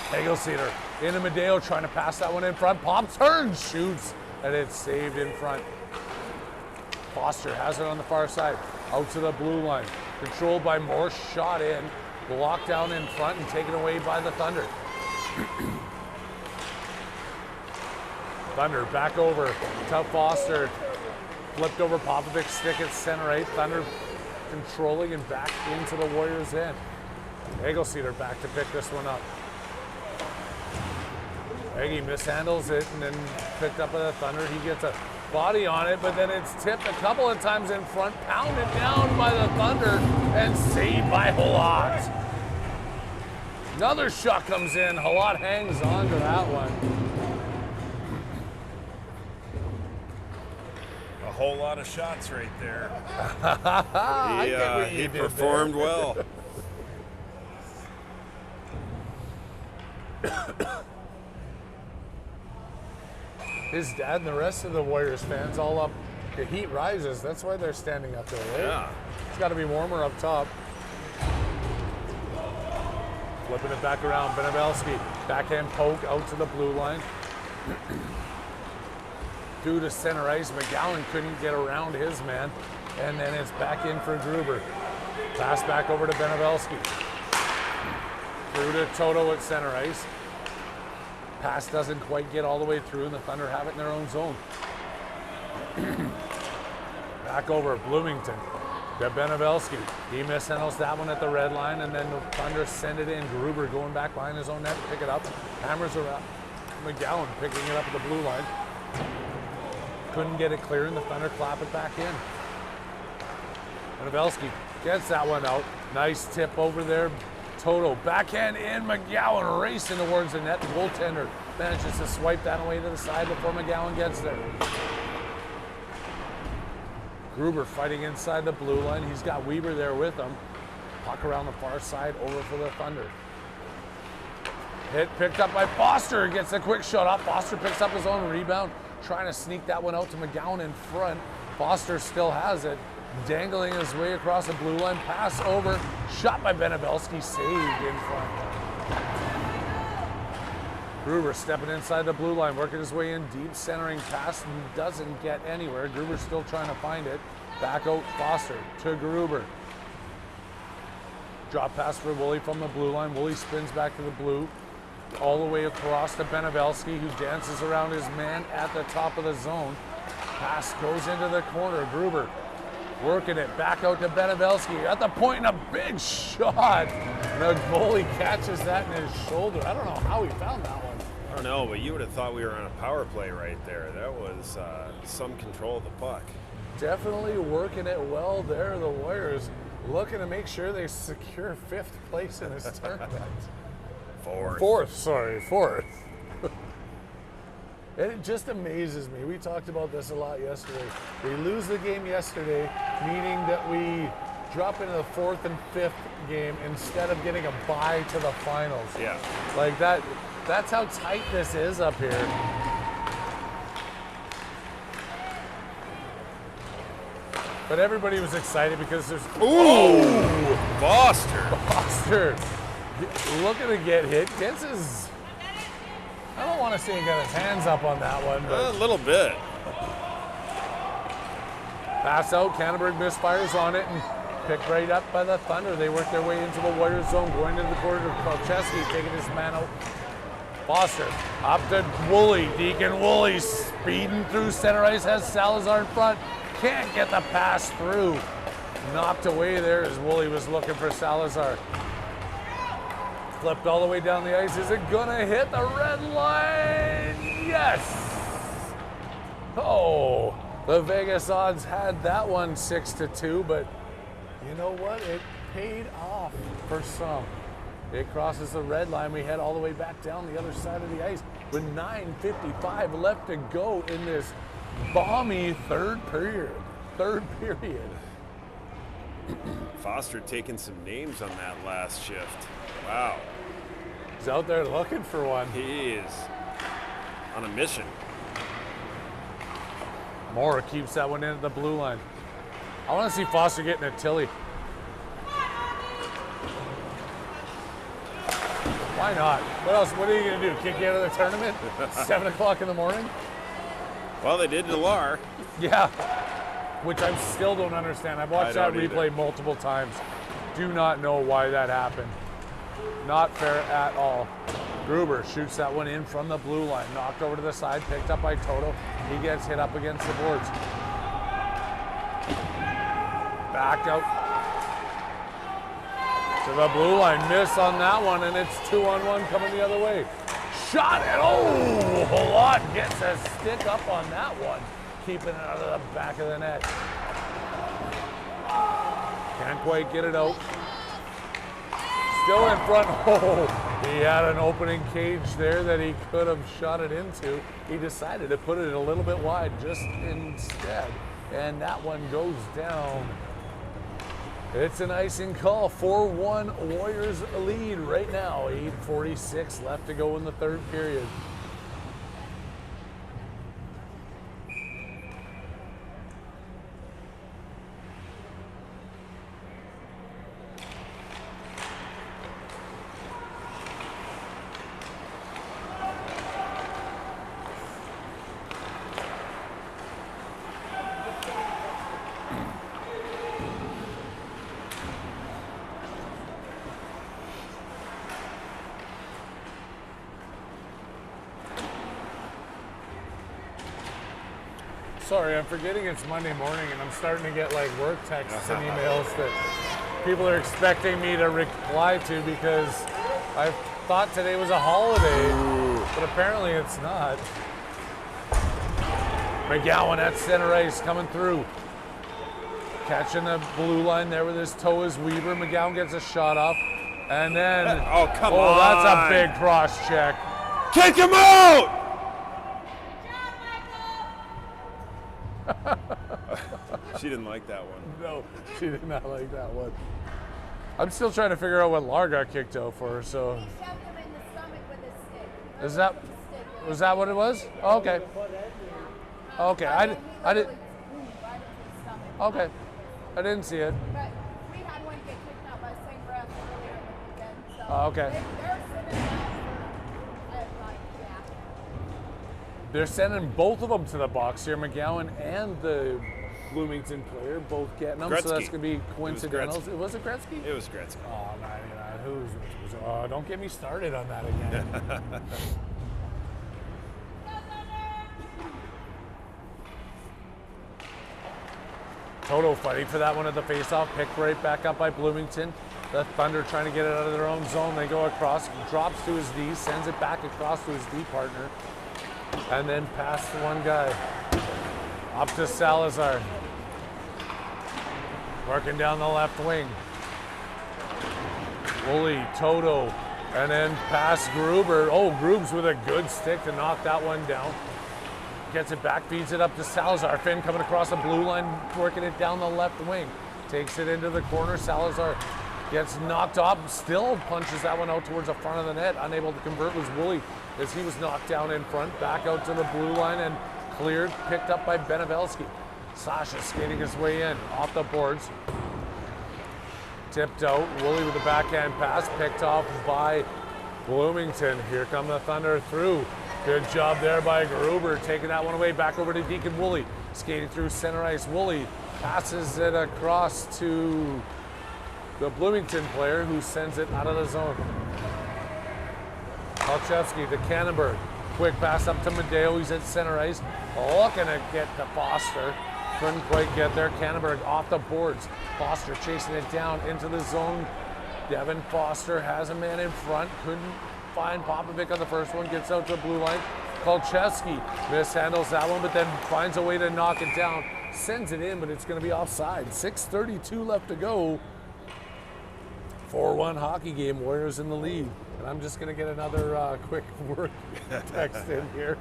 Hagelceder into Medeo trying to pass that one in front. Pop turns, shoots, and it's saved in front. Foster has it on the far side. Out to the blue line. Controlled by Morse, shot in. Blocked down in front and taken away by the Thunder. Thunder back over to Foster. Flipped over Popovic's stick at center right. Thunder controlling and back into the Warriors' end. Hagelceder back to pick this one up. Eggy mishandles it and then picked up by the Thunder. He gets a body on it, but then it's tipped a couple of times in front, pounded down by the Thunder, and saved by Halot. Another shot comes in. Halot hangs on to that one. A whole lot of shots right there. He did performed well. His dad and the rest of the Warriors fans all up. The heat rises. That's why they're standing up there, right? Yeah. It's got to be warmer up top. Flipping it back around. Benabelski. Backhand poke out to the blue line. Due to center ice, McGowan couldn't get around his man. And then it's back in for Gruber. Pass back over to Benabelski. Through to Toto at center ice. Pass doesn't quite get all the way through, and the Thunder have it in their own zone. Back over Bloomington to Benabelski. He mishandles that one at the red line, and then the Thunder send it in. Gruber going back behind his own net to pick it up. Hammers around. McGowan picking it up at the blue line. Couldn't get it clear, and the Thunder clap it back in. Benevelski gets that one out. Nice tip over there. Toto backhand in. McGowan racing towards the net. The goaltender manages to swipe that away to the side before McGowan gets there. Gruber fighting inside the blue line. He's got Weber there with him. Puck around the far side over for the Thunder. Hit picked up by Foster. Gets a quick shot up. Foster picks up his own rebound. Trying to sneak that one out to McGowan in front. Foster still has it. Dangling his way across the blue line. Pass over. Shot by Benevelski. Saved in front. Gruber stepping inside the blue line. Working his way in deep. Centering pass. Doesn't get anywhere. Gruber still trying to find it. Back out Foster to Gruber. Drop pass for Woolley from the blue line. Woolley spins back to the blue. All the way across to Benevelski, who dances around his man at the top of the zone. Pass goes into the corner. Gruber working it back out to Benevelski at the point, and a big shot. The goalie catches that in his shoulder. I don't know how he found that one. I don't know, but you would have thought we were on a power play right there. That was some control of the puck. Definitely working it well there. The Warriors looking to make sure they secure 5th place in this tournament. Fourth. It just amazes me. We talked about this a lot yesterday. We lose the game yesterday, meaning that we drop into the 4th and 5th game instead of getting a bye to the finals. Yeah. Like that's how tight this is up here. But everybody was excited because there's... Ooh! Foster looking to get hit. Gets his... I don't want to say he got his hands up on that one, but... A little bit. Pass out. Canterbury misfires on it and picked right up by the Thunder. They work their way into the Warriors zone, going into the corner to Kolcheski, taking his man out. Foster up to Woolley. Deacon Woolley speeding through center ice, has Salazar in front. Can't get the pass through. Knocked away there as Woolley was looking for Salazar. Flipped all the way down the ice. Is it gonna hit the red line? Yes! Oh, the Vegas odds had that one 6-2, but you know what? It paid off for some. It crosses the red line. We head all the way back down the other side of the ice with 9:55 left to go in this balmy third period. Foster taking some names on that last shift. Wow. He's out there looking for one. He is on a mission. Mora keeps that one in at the blue line. I want to see Foster getting a Tilly. Why not? What else? What are you going to do? Kick you out of the tournament? 7 o'clock in the morning? Well, they did to Lar. Yeah. Which I still don't understand. I've watched that replay multiple times. Do not know why that happened. Not fair at all. Gruber shoots that one in from the blue line. Knocked over to the side, picked up by Toto. He gets hit up against the boards. Back out to the blue line. Miss on that one, and it's 2-on-1 coming the other way. Shot it. Oh, Halot gets a stick up on that one. Keeping it out of the back of the net. Can't quite get it out. Still in front. Oh, he had an opening cage there that he could have shot it into. He decided to put it a little bit wide just instead. And that one goes down. It's an icing call. 4-1 Warriors lead right now. 8:46 left to go in the third period. Sorry, I'm forgetting it's Monday morning and I'm starting to get like work texts and emails that people are expecting me to reply to because I thought today was a holiday, but apparently it's not. McGowan at center ice coming through. Catching the blue line there with his toe is Weaver. McGowan gets a shot off. And then, Oh, come on. That's a big cross check. Kick him out! She didn't like that one. No, she did not like that one. I'm still trying to figure out what Lar got kicked out for, so. He shoved him in the stomach with his stick. Was that what it was? Oh, okay. Okay, I didn't. Right into his stomach. Okay, I didn't see it. But we had one get kicked out by the same ref earlier in the weekend. So Oh, okay. they're sending out for, yeah. They're sending both of them to the box here. McGowan and the Bloomington player both getting them, so Gretzky. that's gonna be coincidental. Gretzky. Was it Gretzky? It was Gretzky. Oh, 99. Oh, don't get me started on that again. Toto fighting for that one at the faceoff, picked right back up by Bloomington. The Thunder trying to get it out of their own zone. They go across, drops to his D, sends it back across to his D partner, and then past one guy. Up to Salazar. Working down the left wing. Woolley, Toto, and then past Gruber. Oh, Grubes with a good stick to knock that one down. Gets it back, feeds it up to Salazar. Finn coming across the blue line, working it down the left wing. Takes it into the corner. Salazar gets knocked off, still punches that one out towards the front of the net. Unable to convert was Woolley as he was knocked down in front. Back out to the blue line and cleared, picked up by Benevelski. Sasha skating his way in, off the boards. Tipped out, Woolley with the backhand pass, picked off by Bloomington. Here come the Thunder through. Good job there by Gruber, taking that one away. Back over to Deacon Woolley, skating through center ice. Woolley passes it across to the Bloomington player who sends it out of the zone. Kolchevsky to Cannonberg. Quick pass up to Medeo, he's at center ice. Looking to get to Foster. Couldn't quite get there. Cannonberg off the boards. Foster chasing it down into the zone. Devin Foster has a man in front. Couldn't find Popovic on the first one. Gets out to the blue line. Kolchevsky mishandles that one, but then finds a way to knock it down. Sends it in, but it's going to be offside. 6:32 left to go. 4-1 hockey game. Warriors in the lead. And I'm just going to get another quick work text in here.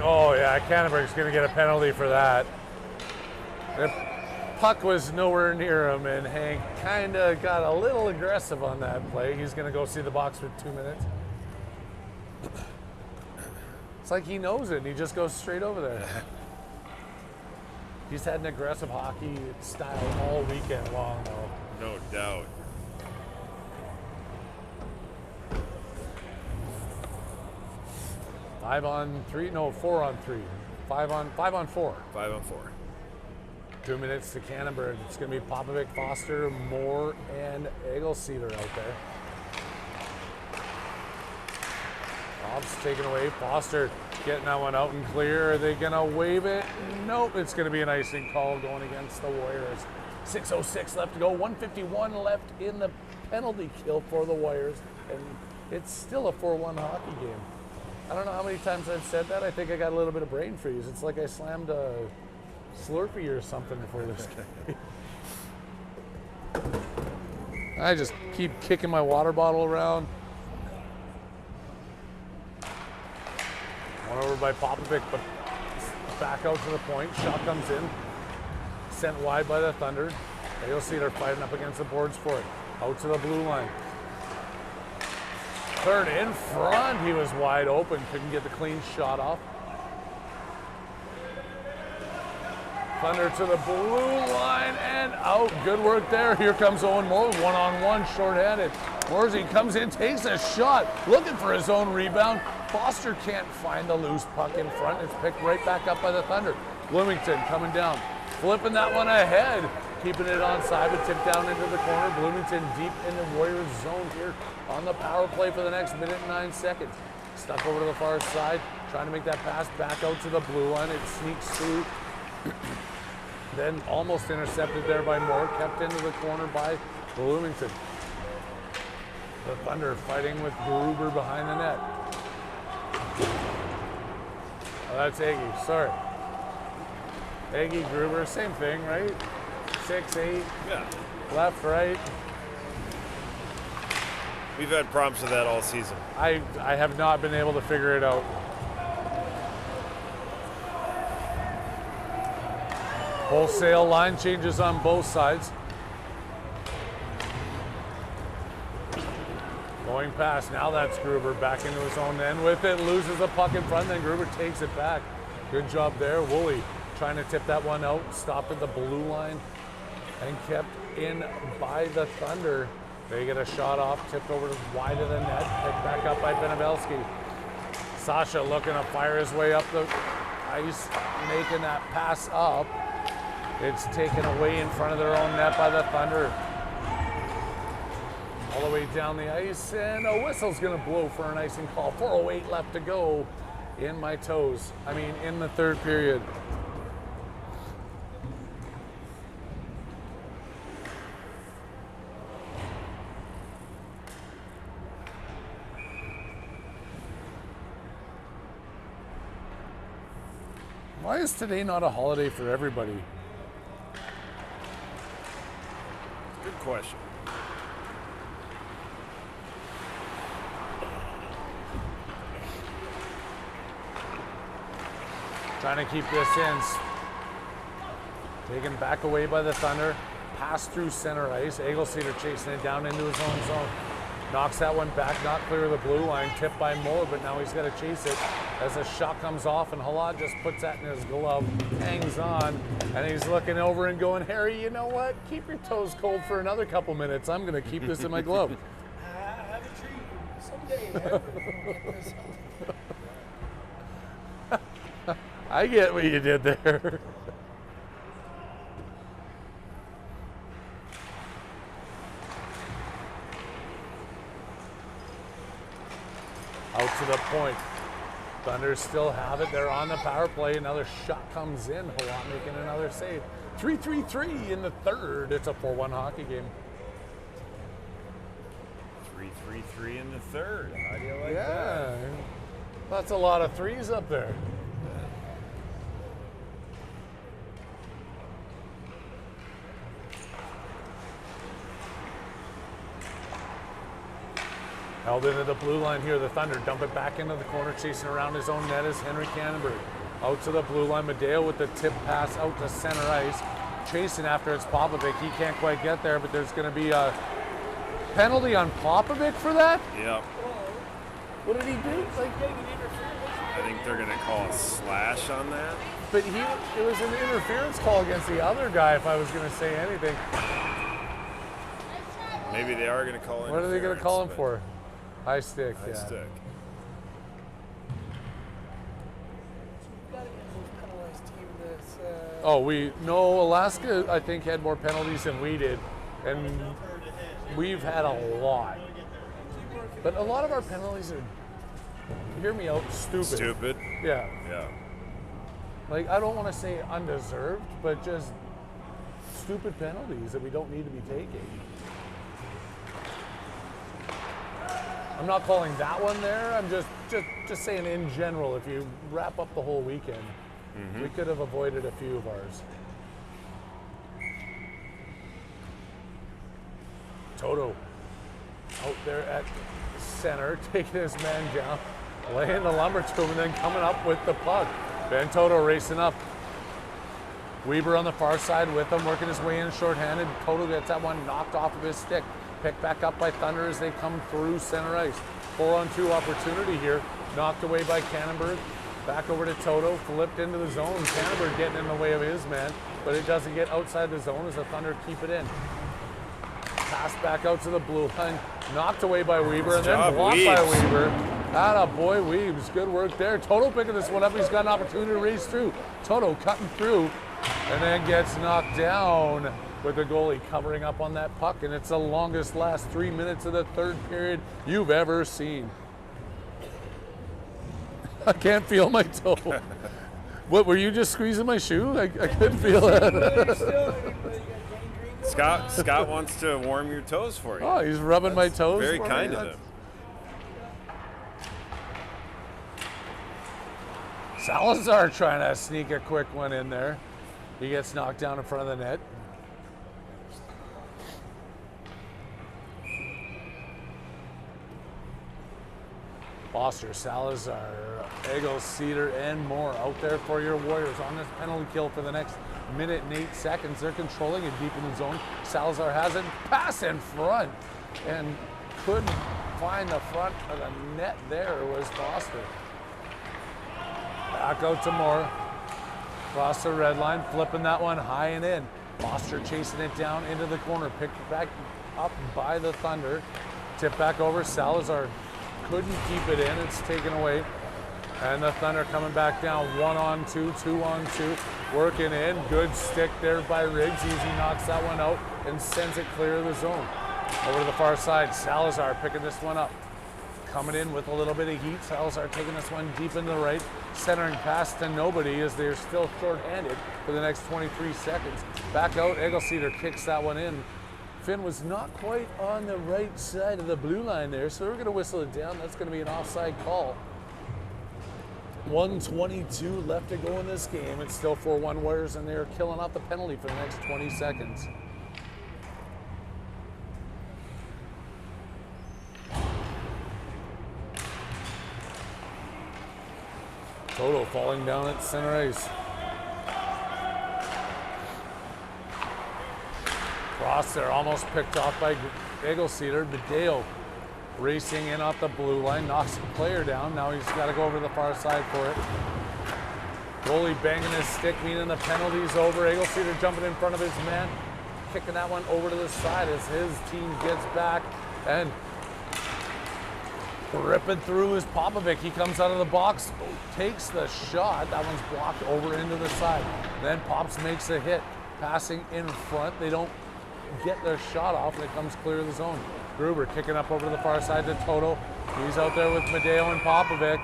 Oh yeah, Cannonberg's going to get a penalty for that. The puck was nowhere near him, and Hank kind of got a little aggressive on that play. He's going to go see the box for 2 minutes. It's like he knows it, and he just goes straight over there. He's had an aggressive hockey style all weekend long, though. No doubt. Four on three. Five on four. 5 on 4. 2 minutes to Cannonberg. It's going to be Popovic, Foster, Moore, and Egelseeder out there. Bob's taken away. Foster getting that one out and clear. Are they going to wave it? Nope. It's going to be an icing call going against the Warriors. 6:06 left to go. 151 left in the penalty kill for the Warriors. And it's still a 4-1 hockey game. I don't know how many times I've said that. I think I got a little bit of brain freeze. It's like I slammed a Slurpee or something before this game. I just keep kicking my water bottle around. One over by Popovic, but back out to the point. Shot comes in. Sent wide by the Thunder. You'll see they're fighting up against the boards for it. Out to the blue line. Third in front, he was wide open, couldn't get the clean shot off. Thunder to the blue line and out. Good work there. Here comes Owen Moore, one-on-one, shorthanded. Morsey comes in, takes a shot, looking for his own rebound. Foster can't find the loose puck in front. It's picked right back up by the Thunder. Bloomington coming down, flipping that one ahead. keeping it onside, but tipped down into the corner. Bloomington deep in the Warriors zone here on the power play for the next minute and 9 seconds. Stuck over to the far side, trying to make that pass back out to the blue line. It sneaks through. Then almost intercepted there by Moore, kept into the corner by Bloomington. The Thunder fighting with Gruber behind the net. Oh, that's Aggie, sorry. Aggie, Gruber, same thing, right? 6'8", Yeah. left, right. We've had problems with that all season. I have not been able to figure it out. Wholesale line changes on both sides. Going past, now that's Gruber back into his own end with it, loses the puck in front, then Gruber takes it back. Good job there. Woolley trying to tip that one out, stopped at the blue line and kept in by the Thunder. They get a shot off, tipped over to wide of the net, picked back up by Benabelski. Sasha looking to fire his way up the ice, making that pass up. It's taken away in front of their own net by the Thunder. All the way down the ice, and a whistle's gonna blow for an icing call. 4:08 left to go in my toes. I mean, in the third period. Why is today not a holiday for everybody? Good question. Trying to keep this in. Taken back away by the Thunder. Pass through center ice. Egelseeder chasing it down into his own zone. Knocks that one back, not clear of the blue line. Tipped by Moore, but now he's got to chase it as the shot comes off, and Halad just puts that in his glove, hangs on, and he's looking over and going, Harry, you know what? Keep your toes cold for another couple minutes. I'm going to keep this in my glove. I have a dream. Someday, I get what you did there. Out to the point. Thunder still have it. They're on the power play. Another shot comes in. Halot making another save. 3-3-3 in the third. It's a 4-1 hockey game. 3-3-3 in the third. How do you like that? Yeah. That's a lot of threes up there. Held into the blue line here. The Thunder dump it back into the corner, chasing around his own net is Henry Cannonberg. Out to the blue line. Medeo with the tip pass out to center ice. Chasing after it's Popovic. He can't quite get there, but there's going to be a penalty on Popovic for that? Yep. What did he do? I think they're going to call a slash on that. But it was an interference call against the other guy, if I was going to say anything. Maybe they are going to call him. What are they going to call him for? High stick, High stick. Alaska, I think, had more penalties than we did. And we've had a lot. But a lot of our penalties are, hear me out, stupid. Stupid? Yeah. Yeah. Like, I don't want to say undeserved, but just stupid penalties that we don't need to be taking. I'm not calling that one there. I'm just saying in general, if you wrap up the whole weekend, we could have avoided a few of ours. Toto out there at center, taking his man down, laying the lumber to him, and then coming up with the puck. Ben Toto racing up. Weber on the far side with him, working his way in shorthanded. Toto gets that one knocked off of his stick. Picked back up by Thunder as they come through center ice. 4-on-2 opportunity here. Knocked away by Cannonberg. Back over to Toto, flipped into the zone. Cannonberg getting in the way of his man, but it doesn't get outside the zone as the Thunder keep it in. Pass back out to the blue line. Knocked away by Weber and then blocked by Weber. Atta boy, Weebs. Good work there. Toto picking this one up. He's got an opportunity to race through. Toto cutting through. and then gets knocked down with the goalie covering up on that puck, and it's the longest last 3 minutes of the third period you've ever seen. I can't feel my toe. What, were you just squeezing my shoe? I couldn't feel it. Scott wants to warm your toes for you. Oh, he's rubbing my toes. Very for kind me. of him. Salazar trying to sneak a quick one in there. He gets knocked down in front of the net. Foster, Salazar, Eggle, Cedar, and more out there for your Warriors on this penalty kill for the next minute and 8 seconds. They're controlling it deep in the zone. Salazar has it, pass in front, and couldn't find the front of the net there was Foster. Back out to Moore. Across the red line, flipping that one high and in. Foster chasing it down into the corner, picked back up by the Thunder. Tip back over, Salazar couldn't keep it in, it's taken away. And the Thunder coming back down, 1-on-2, 2-on-2, working in. Good stick there by Riggs. Easy knocks that one out and sends it clear of the zone. Over to the far side, Salazar picking this one up. Coming in with a little bit of heat. Salazar taking this one deep in the right, centering pass to nobody as they're still short-handed for the next 23 seconds. Back out, Eggleseder kicks that one in. Finn was not quite on the right side of the blue line there, so we're going to whistle it down. That's going to be an offside call. 1:22 left to go in this game. It's still 4-1 Warriors, and they're killing out the penalty for the next 20 seconds. Toto falling down at center ice. Cross there, almost picked off by Eggleseder. Badeo racing in off the blue line, knocks the player down. Now he's got to go over the far side for it. Goalie banging his stick, meaning the penalty's over. Eggleseder jumping in front of his man, kicking that one over to the side as his team gets back and ripping through is Popovic. He comes out of the box, takes the shot. That one's blocked over into the side. Then Pops makes a hit, passing in front. They don't get their shot off, and it comes clear of the zone. Gruber kicking up over to the far side to Toto. He's out there with Madeo and Popovic.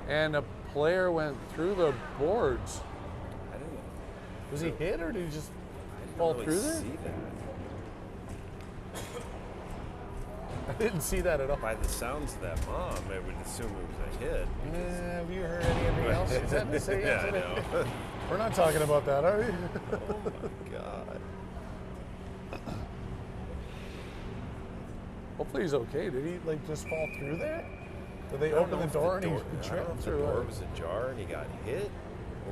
And a player went through the boards. I didn't. Was he hit or did he just I fall didn't through really there? see that. I didn't see that at all. By the sounds of that mom, I would assume it was a hit. Have you heard anything else? Is that to say Yeah, I know. We're not talking about that, are we? Oh my God. Hopefully he's okay. Did he like just fall through there? Did they I don't open know the if door and he I don't know if tripped the or door what? was ajar and he got hit,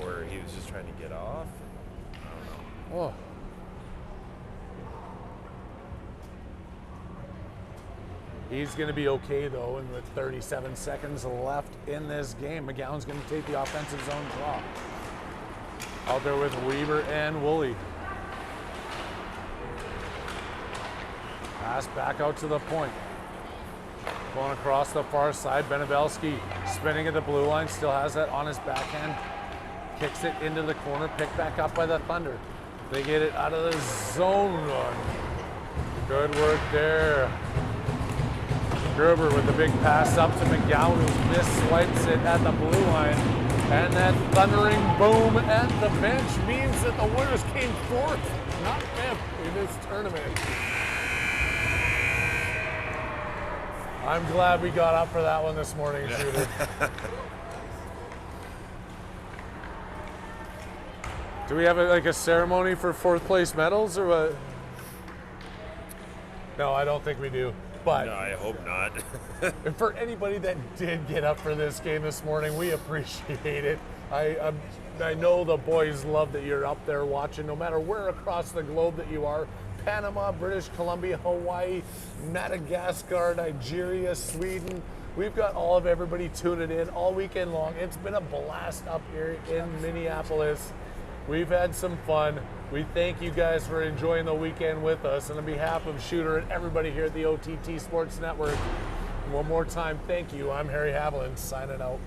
or he was just trying to get off. I don't know. Oh. He's going to be okay, though, and with 37 seconds left in this game, McGowan's going to take the offensive zone draw. Out there with Weaver and Woolley. Pass back out to the point. Going across the far side, Benebelski spinning at the blue line, still has that on his backhand. Kicks it into the corner, picked back up by the Thunder. They get it out of the zone run. Good work there. Gruber with the big pass up to McGowan, who misswipes it at the blue line. And that thundering boom at the bench means that the Warriors came fourth, not fifth, in this tournament. I'm glad we got up for that one this morning, Shooter. Do we have a ceremony for fourth place medals or what? No, I don't think we do. But No, I hope not. and for anybody that did get up for this game this morning, we appreciate it. I know the boys love that you're up there watching, no matter where across the globe that you are. Panama, British Columbia, Hawaii, Madagascar, Nigeria, Sweden. We've got all of everybody tuning in all weekend long. It's been a blast up here in Minneapolis. We've had some fun. We thank you guys for enjoying the weekend with us. And on behalf of Shooter and everybody here at the OTT Sports Network, one more time, thank you. I'm Harry Haviland, signing out.